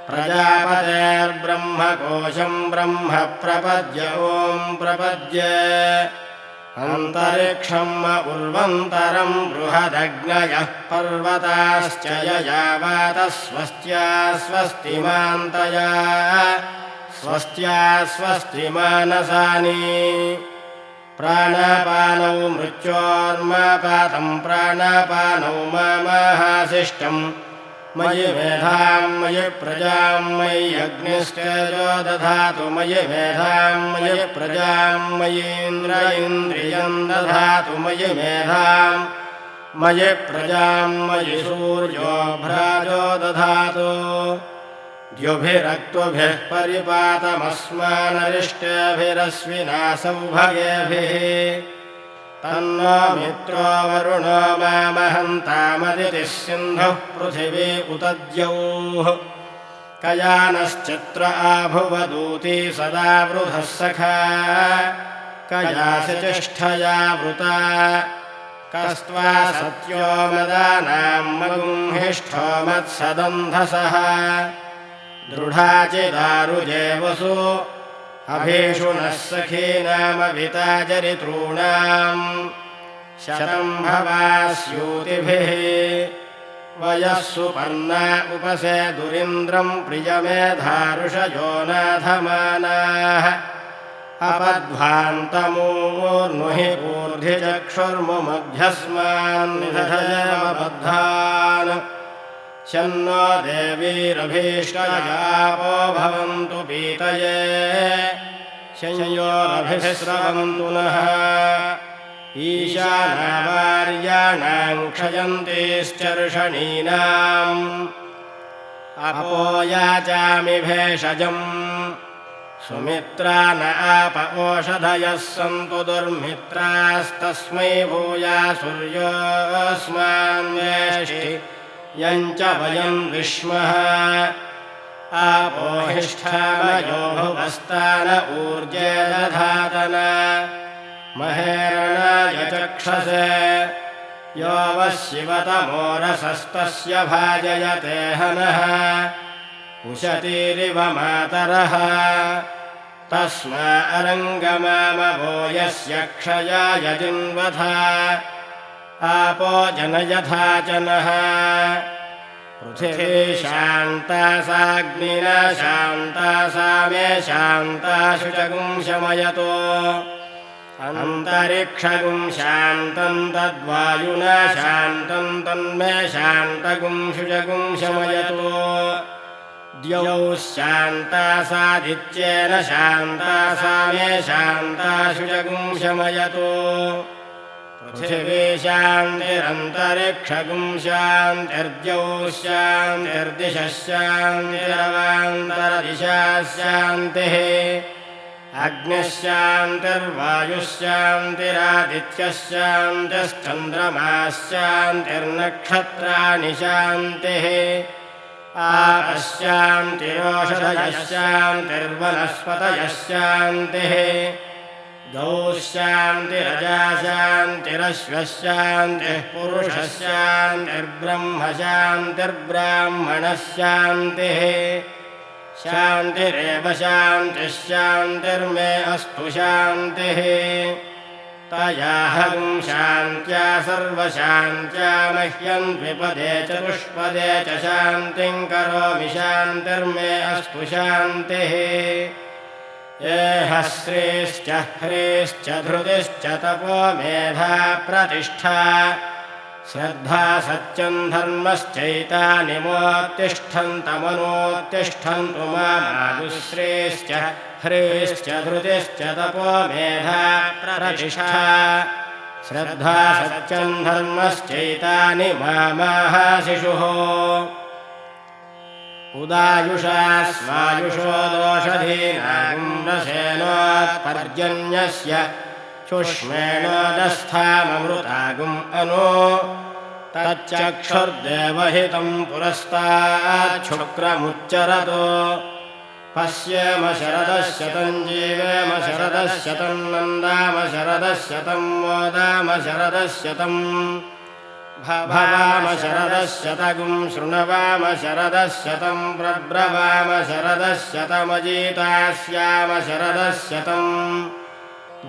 प्रजापतेर्ब्रह्मकोशं ब्रह्म प्रपद्य ॐ प्रपद्ये अन्तरिक्षं उर्वन्तरं बृहदग्नयः पर्वताश्च ययावातः स्वस्त्या स्वस्तिमान्तया स्वस्त्या स्वस्तिमानसानि प्राणापानौ मृत्योर्मापातं प्राणापानौ मामाहासिष्टम् मयि मेधां मयि प्रजां मयि अग्निस्तेजो दधातु मयि मेधां मयि प्रजां मयि इन्द्रियं दधातु मयि मेधां मयि प्रजां मयि सूर्यो भ्राजो दधातु द्युभिरक्तुभिः परिपातमस्मानरिष्टेभिरश्विना सौभगेभिः तन्नो मित्रो वरुणो मामहन्तामदितिः सिन्धुः पृथिवी उत द्यौः कयानश्चित्र आभुवदूती सदा वृधः सखा कयासि चिष्ठया वृता कस्त्वा सत्यो मदानां मगुंहिष्ठो मत्सदन्धसः दृढाचिदारुजे वसु अभीषु नः सखीनामभिता चरितॄणाम् शतं भवास्यूतिभिः वयः सुपर्णा उपसेदुरिन्द्रं प्रियमेधारुषयो नाथमानाः अपध्वान्तमूर्नुहि ऊर्ध्वचक्षुर्मुमध्यस्मान्निधयमबद्धान् शन्नो देवीरभीष्टयापो भवन्तु पीतये शंयोरभिस्रवन्तु नः ईशानावार्याणां क्षयन्तीश्चर्षणीनाम् अपो याचामि भेषजम् सुमित्रा न आप ओषधयः सन्तु दुर्मित्रास्तस्मै भूया सूर्योऽस्मान्वेष्टि यञ्च वयम् विष्मः आपोहिष्ठामयो भुवस्तान ऊर्जे दधातन महेरणाय चक्षसे यो वः शिवतमोरसस्तस्य भाजयते हनः उशतीरिव मातरः तस्मा अरङ्गमामवो यस्य क्षयाय जिन्वथा आपो जनयथा च नः पृथिवी शान्ता साग्निना शान्ता सा मे शान्ता शुचगुं शमयतो अन्तरिक्षगुं शान्तं तद्वायुना शान्तं तन्मे शान्तगुं शुचगुं शमयतो द्यौः शान्ता सादित्येन शान्ता सा मे शान्ता शुचगुं शमयतो पृथिवी शान्तिरन्तरिक्षगुं शान्तिर्द्यौः शान्तिर्दिशः शान्तिरवान्तरदिशाः शान्तिः अग्निः शान्तिर्वायुः शान्तिरादित्यः शान्तिश्चन्द्रमाः शान्तिर्नक्षत्राणि शान्तिः आपः शान्तिरोषधयः शान्तिर्वनस्पतयः शान्तिः गौः शान्तिरजा शान्तिरश्वः शान्तिः पुरुषः शान्तिर्ब्रह्म शान्तिर्ब्राह्मणः शान्तिः शान्तिरेव शान्तिः शान्तिर्मे अस्तु शान्तिः तयाहं शान्त्या सर्वशान्त्या मह्यं द्विपदे चतुष्पदे च शान्तिं करोमि शान्तिर्मे अस्तु शान्तिः श्रीश्च ह्रीश्च धृतिश्च तपो मेधा प्रतिष्ठा श्रद्धा सत्यं धर्मश्चैतानि मोत्तिष्ठन्तमनोत्तिष्ठन्तु मामागुश्रीश्च ह्रीश्च धृतिश्च तपो मेधा प्रतिष्ठा श्रद्धा सत्यं धर्मश्चैतानि मामाहाशिषुः उदायुषा स्वायुषो दोषधीनागुम्रसेनोत्पर्जन्यस्य शुष्मेणोदस्थाममृतागुम् अनु तच्चक्षुर्देवहितं पुरस्ताच्छुक्रमुच्चरतो पश्येम शरदः शतं जीवेम शरदः शतं नन्दाम शरदः शतं मोदाम शरदः शतम् भवाम शरदः शतगुं शृण्वाम शरदः शतं प्रब्रवाम शरदः शतमजीतास्याम शरदः शतम्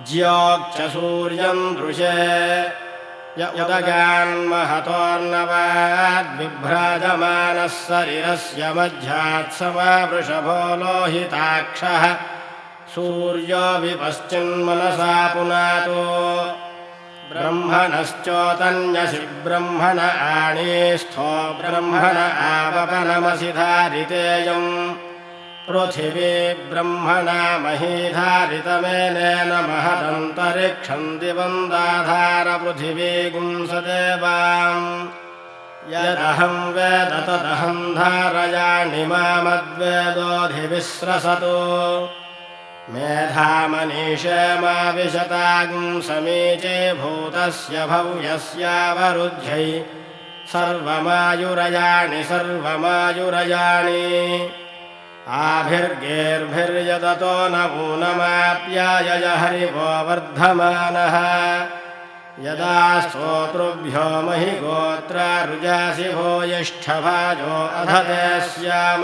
ज्योक्च सूर्यं दृशे य उदगान्महतोर्नवाद्विभ्राजमानः शरीरस्य मध्यात् समावृषभो लोहिताक्षः सूर्यो विपश्चिन्मनसा पुनातो ब्रह्मणश्चोतन्यसि ब्रह्मण आणीस्थो ब्रह्मण आवपनमसि धारितेयम् पृथिवी ब्रह्मणा महीधारितमेनेन महदन्तरिक्षं दिवं दाधार पृथिवीगुं सदेवाम् यदहं वेद तदहं धारयामि मामद्वेदोऽधिविस्रसतु मेधामनीषे मा विशतागुं समीचे भूतस्य भव्यस्यावरुध्यै सर्वमायुरयाणि सर्वमायुरयाणि आभिर्गेर्भिर्यदतो न ऊनमाप्यायय हरिवो वर्धमानः यदा स्तोतृभ्यो महि गोत्रा रुजासि भूयिष्ठभाजो अधते स्याम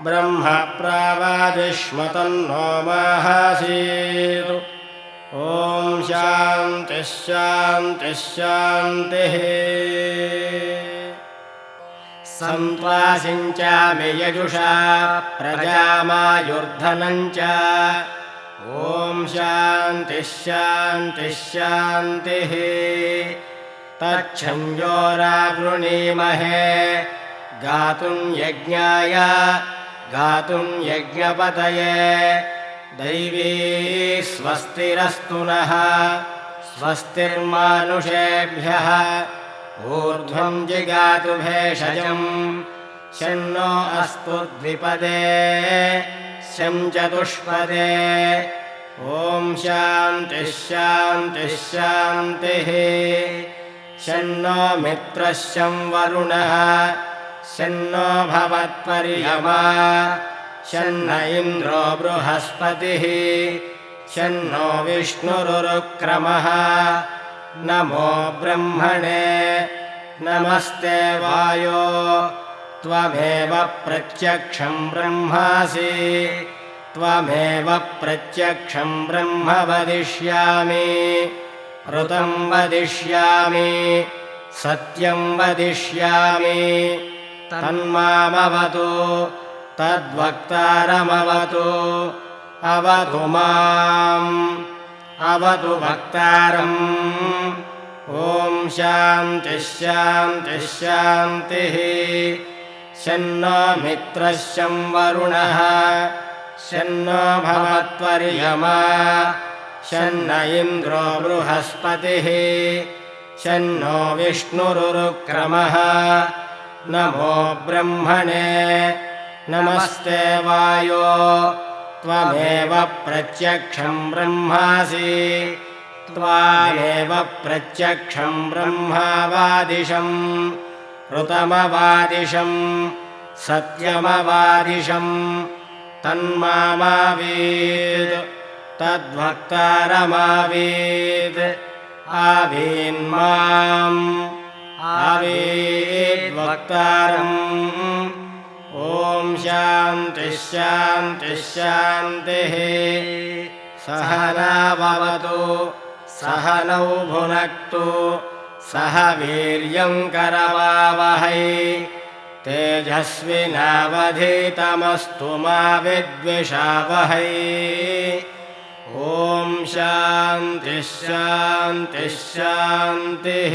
ब्रह्म प्रावादिष्मतन्नो माहासीत् ॐ शान्तिः शान्तिः शान्तिः सन्त्वासिञ्चामि यजुषा प्रजामायुर्धनञ्च ॐ शान्तिः शान्तिः शान्तिः तच्छञ्जोरावृणीमहे गातुं यज्ञाय गातुं यज्ञपतये दैवी स्वस्तिरस्तु नः स्वस्तिर्मानुषेभ्यः ऊर्ध्वं जिगातु भेषजम् शन्नो अस्तु द्विपदे शं चतुष्पदे ॐ शान्तिः शान्तिः शान्तिः शन्नो मित्रः शं वरुणः शन्नो भवत्पर्यमा शन्न इन्द्रो बृहस्पतिः शन्नो विष्णुरुक्रमः नमो ब्रह्मणे नमस्ते वायो त्वमेव प्रत्यक्षं ब्रह्मासि त्वमेव प्रत्यक्षं ब्रह्म वदिष्यामि ऋतं वदिष्यामि सत्यं वदिष्यामि तन्मामवतु तद्वक्तारमवतु अवतु माम् अवतु वक्तारम् ॐ शान्तिः शान्तिः शान्तिः शन्नो मित्रः शं वरुणः शन्नो भवत्वर्यमा शन्न इन्द्रो बृहस्पतिः शन्नो विष्णुरुक्रमः नमो ब्रह्मणे नमस्ते वायो त्वमेव प्रत्यक्षं ब्रह्मासि त्वामेव प्रत्यक्षं ब्रह्मावादिशं ऋतमवादिशं सत्यमवादिशं तन्मामावीत् तद्वक्तारमावीत् आवीन्माम् आवीद्वक्तारम् ॐ शान्तिः शान्तिः शान्तिः सहनाववतु सहनौ भुनक्तु सह वीर्यं करवावहै तेजस्विनावधीतमस्तु मा विद्विषावहै ॐ शान्तिः शान्तिः शान्तिः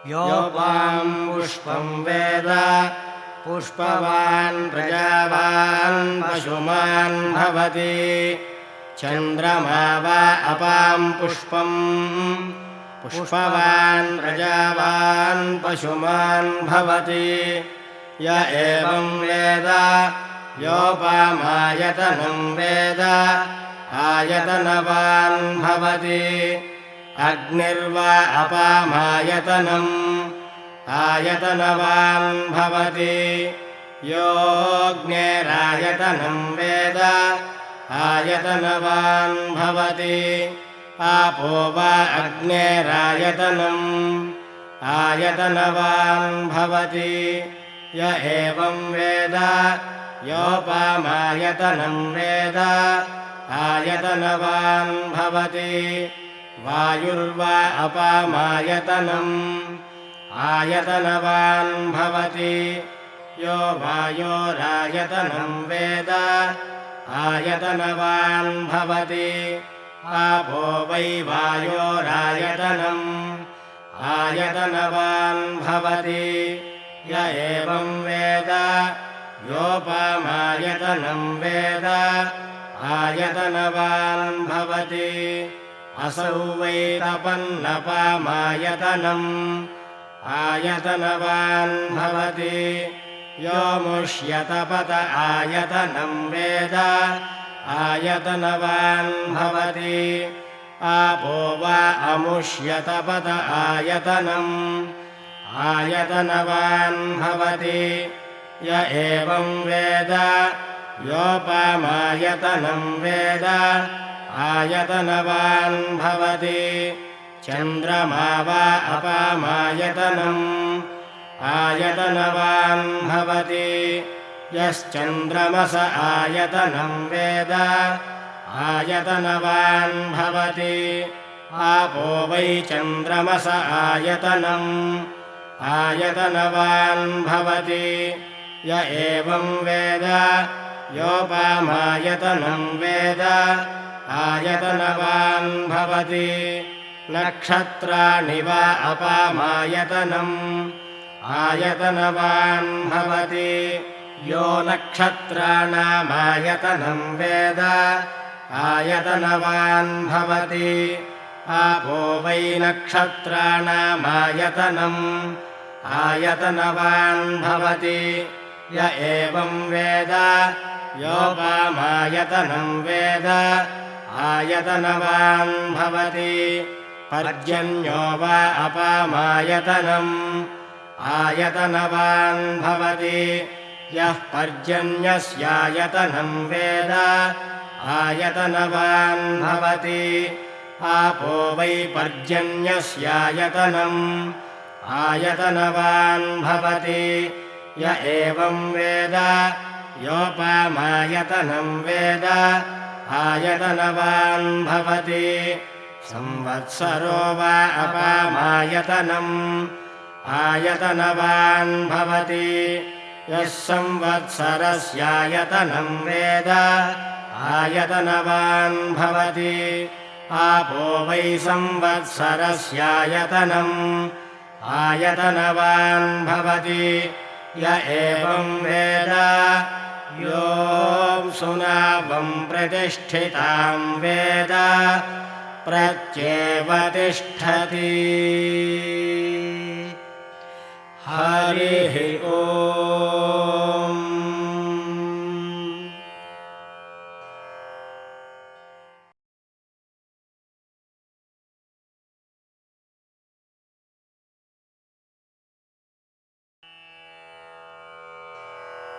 योपां पुष्पं वेद पुष्पवान् प्रजावान् पशुमान् भवति चन्द्रमा वा अपां पुष्पं पुष्पवान् प्रजावान् पशुमान् भवति य एवं वेद योपामायतनं वेद आयतनवान् भवति अग्निर्वा अपामायतनम् आयतनवान् भवति योऽग्नेरायतनं वेद आयतनवान् भवति आपो वा अग्नेरायतनम् आयतनवान् भवति य एवं वेद योपामायतनं वेद आयतनवान् भवति वायुर्वा अपामायतनम् आयतनवान् भवति यो वायोरायतनं वेद आयतनवान् भवति आपो वै वायोरायतनम् आयतनवान् भवति य एवं वेद योपामायतनं वेद आयतनवान् भवति असौ वै तपन्नपामायतनम् आयतनवान् भवति यो मुष्यतपत आयतनं वेद आयतनवान् भवति आपो वा अमुष्यतपत आयतनम् आयतनवान् भवति य एवं वेद योपामायतनं वेद आयतनवान् भवति चन्द्रमा वा अपामायतनम् आयतनवान् भवति यश्चन्द्रमस आयतनं वेद आयतनवान् भवति आपो वै चन्द्रमस आयतनम् आयतनवान् भवति य एवं वेद योपामायतनं वेद आयतनवान् भवति नक्षत्राणि वा अपामायतनम् आयतनवान् भवति यो नक्षत्राणामायतनं वेद आयतनवान् भवति आपो वै नक्षत्राणामायतनम् आयतनवान् भवति य एवं वेद योपामायतनं वेद आयतनवान् भवति पर्जन्यो वा अपामायतनम् आयतनवान् भवति यः पर्जन्यस्यायतनं वेद आयतनवान् भवति आपो वै पर्जन्यस्यायतनम् आयतनवान् भवति य एवं वेद योपामायतनं वेद आयतनवान् भवति संवत्सरो वा अपामायतनम् आयतनवान् भवति यः संवत्सरस्यायतनं वेद आयतनवान् भवति आपो वै संवत्सरस्यायतनम् आयतनवान् भवति य एवं वेद यो सुनावं प्रतिष्ठितां वेद प्रत्येव तिष्ठति हरिः ओम्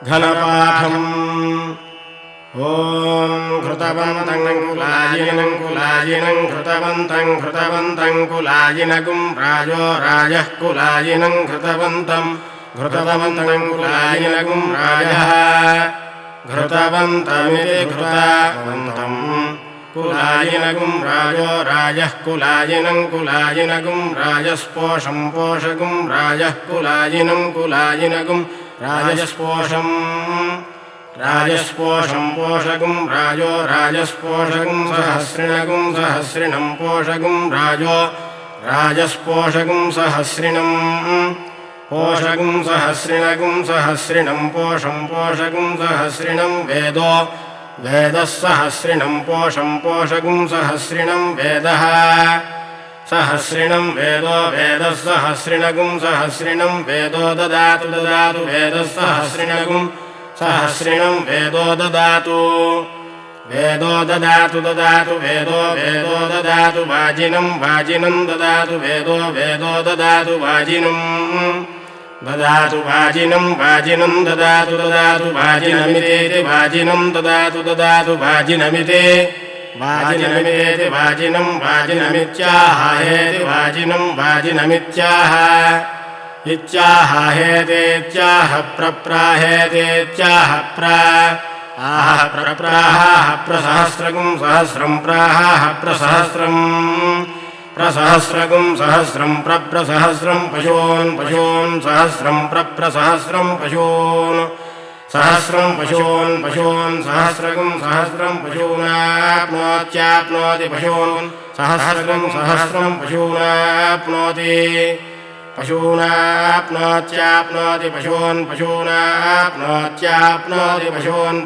घनपाठम् ॐ घृतवन्तं कुलायिनं कुलायिनं घृतवन्तं कुलायिनगुं राजो राजः कुलायिनं घृतवन्तं कुलायिनगुं राजः घृतवन्तमिति घृतवन्तं कुलायिनगुं राजो राजः कुलायिनगुं राजस्पोषं पोषगुं राजः कुलायिनगुं राजस्पोषं पोषगुं राजो राजस्पोषगुं सहस्रिणं पोषगुं राजो राजस्पोषगुं सहस्रिणं पोषगुं सहस्रिणं वेदो वेदः सहस्रिणं पोषगुं सहस्रिणं वेदः सहस्रिणं वेदो वेदः सहस्रिणगुं सहस्रिणं वेदो ददातु वेदः सहस्रिणगुं सहस्रिणं वेदो ददातु वेदो ददातु वाजिनं ददातु वेदो ददातु वाजिनं ददातु वाजिनं ददातु वाजिनमिति वाजिनं ददातु वाजिनमिति वाजिनमित्याहेति वाजिनमित्याह इत्याहेतेत्याह प्रप्राहेतेत्याह आह प्रप्राहाः प्रसहस्रगुं सहस्रं प्राहाः प्रसहस्रगुं सहस्रं प्रसहस्रं पशून् सहस्रं प्रसहस्रं पशून् सहस्रगुं सहस्रं पशूनाप्नोत्याप्नोति पशून् सहस्रगुं सहस्रं पशूनाप्नोति पशूनाप्नोत्याप्नोति पशून्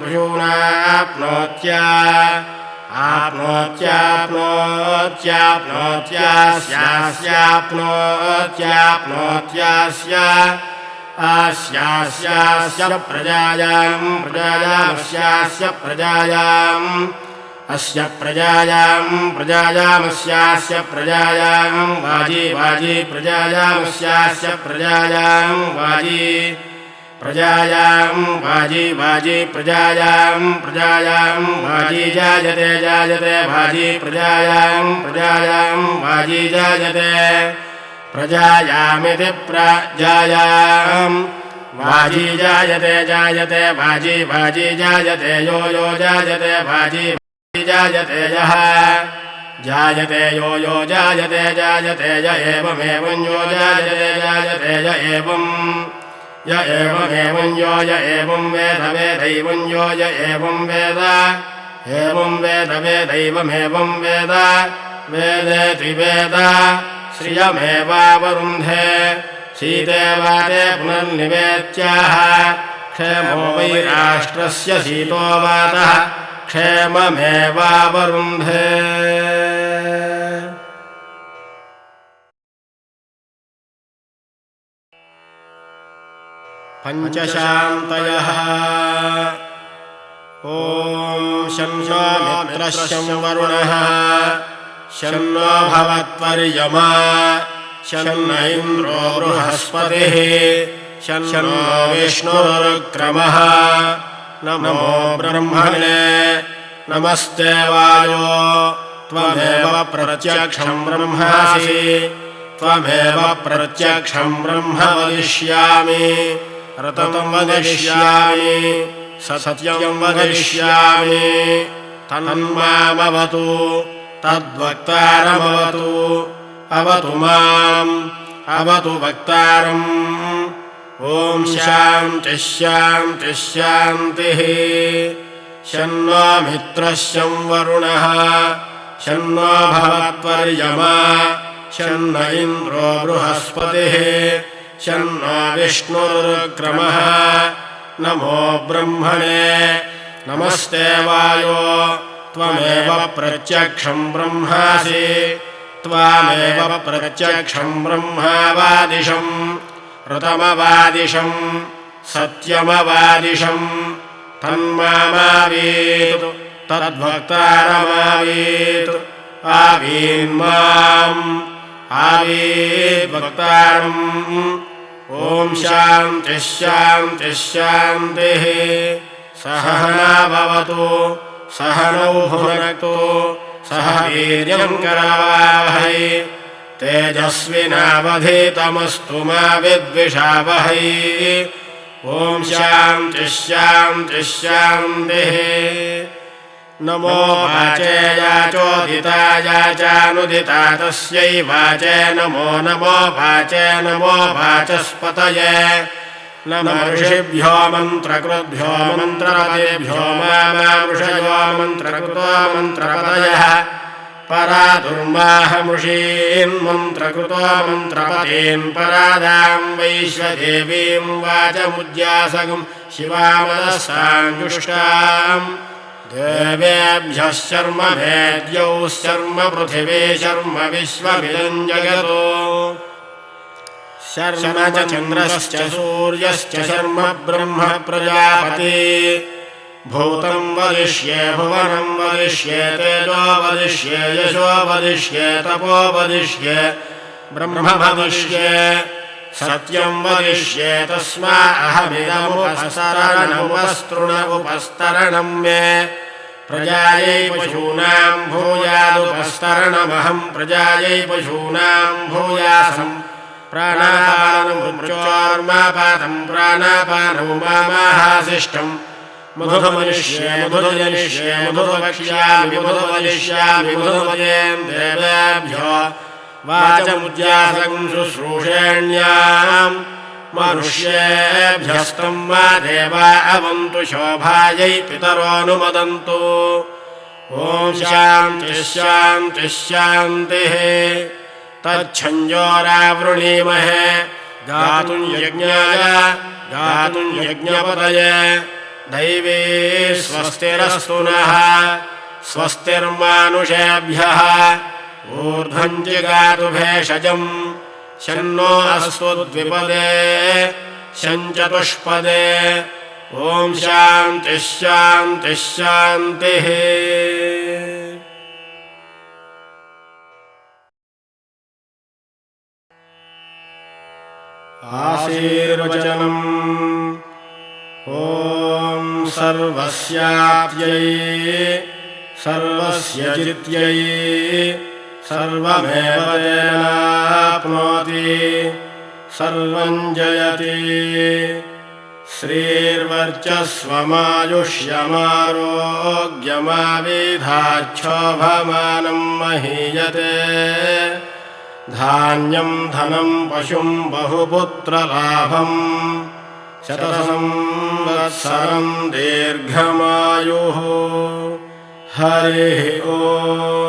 पशूनाप्नोत्या आप्नोत्याप्नोत्यास्याप्नोत्यास्या आस्यास्यास्य प्रजायामस्यास्य प्रजायामस्यास्य प्रजायां वाजी प्रजायामस्यास्य प्रजायां वाजी प्रजायां वाजी जायते वाजी प्रजायां वाजी जायते प्रजायामिति प्रजायां वाजी जायते वाजी जायते यो जायते वाजी जायते यः जायते यो जायते य एवमेवं यो जायते य एवमेवं यो य एवं वेद वेदैवं यो य एवं वेद वेदैवमेवं वेद वेदेति वेद श्रियमेवावरुन्धे शीतेवाते पुनर्निवेत्याः क्षेमो वै राष्ट्रस्य शीतो वातः क्षेममेवावरुन्धे पञ्चशान्तयः ॐ शन्नो मित्रः शं वरुणः शन्नो भवत्वर्यमा शन्न इन्द्रो बृहस्पतिः शन्नो विष्णुरुक्रमः नमो ब्रह्मणे नमस्ते वायो त्वमेव प्रत्यक्षं ब्रह्मासि त्वमेव प्रत्यक्षं ब्रह्म वदिष्यामि ऋतं वदिष्यामि सत्यं वदिष्यामि तन्मामवतु तद्वक्तारमवतु अवतु माम् अवतु वक्तारम् ॐ शान्तिः शान्तिः शान्तिः शन्नो मित्रः शं वरुणः शन्नो भवत्वर्यमा शन्न इन्द्रो बृहस्पतिः शन्नो विष्णुरुक्रमः नमो ब्रह्मणे नमस्ते वायो त्वमेव प्रत्यक्षं ब्रह्मासि त्वामेव प्रत्यक्षं ब्रह्मावादिशं ऋतमवादिशं सत्यमवादिशं तन्मामावीतु तद्वक्तारमावीतु आवीन्माम् आवीद्वक्तारम् ॐ शान्तिः शान्तिः शान्तिः सहना भवतु सहनौ भुनक्तु सह वीर्यं करवावहै तेजस्विनावधीतमस्तु मा विद्विषावहै ॐ शान्तिः शान्तिः शान्तिः नमो वाचे याचोदिताय चानुदिता तस्यै वाचे नमो नमो वाचे नमो वाचस्पतये नमो ऋषिभ्यो मन्त्रकृद्भ्यो मन्त्रपदेभ्यो मामामृषयो मन्त्रकृतो मन्त्रपदयः परा दुर्माहमृषीन् मन्त्रकृतो मन्त्रपदीन् परादां वैश्वदेवीं वाचमुद्यासगं शिवामदसाञ्जुष्टाम् देवेभ्यः शर्म वेद्यौ शर्म पृथिवी शर्म विश्वमिदं जगतो शर्म च चन्द्रश्च सूर्यश्च शर्म ब्रह्म प्रजापति भूतं वदिष्ये भुवनं वदिष्ये तेजो वदिष्ये यशो वदिष्ये तपो वदिष्ये ब्रह्म वदिष्ये सत्यं वदिष्ये तस्मा अहमिदमुपस्तरणमुपस्तृण उपस्तरणं मे प्रजायै पशूनां भूयादुपस्तरणमहं प्रजायै पशूनां भूयासम् प्राणापानमुच्चोर्मापातं प्राणापानौ मामाहासिष्ठम् मधुमनिष्ये मधुजनिष्ये मधुवक्ष्यामि मधुवदिष्यामि मधुमयेन् देवेभ्यो वाचमुद्यासं शुश्रूषेण्याम् मनुष्येभ्यस्तं वा देवा अवन्तु शोभायै पितरोऽनुमदन्तु ॐ शान्तिः शान्तिः शान्तिः तच्छञ्जोरावृणीमहे गातुं यज्ञाय गातुं यज्ञपतये दैवी स्वस्तिरस्तु नः स्वस्तिर्मानुषेभ्यः ऊर्ध्वं जिगातु भेषजम् शन्नो अस्तु द्विपदे शञ्चतुष्पदे ॐ शान्तिः शान्तिः शान्तिः आशीर्वचनम् ॐ सर्वस्याप्यै सर्वस्य जित्यै सर्वमेव तेनाप्नोति सर्वं जयति श्रीर्वर्चस्वमायुष्यमारोग्यमाविधाच्छोभमानं महीयते धान्यं धनं पशुं बहुपुत्रलाभम् शतसंवत्सरं दीर्घमायुः हरिः ॐ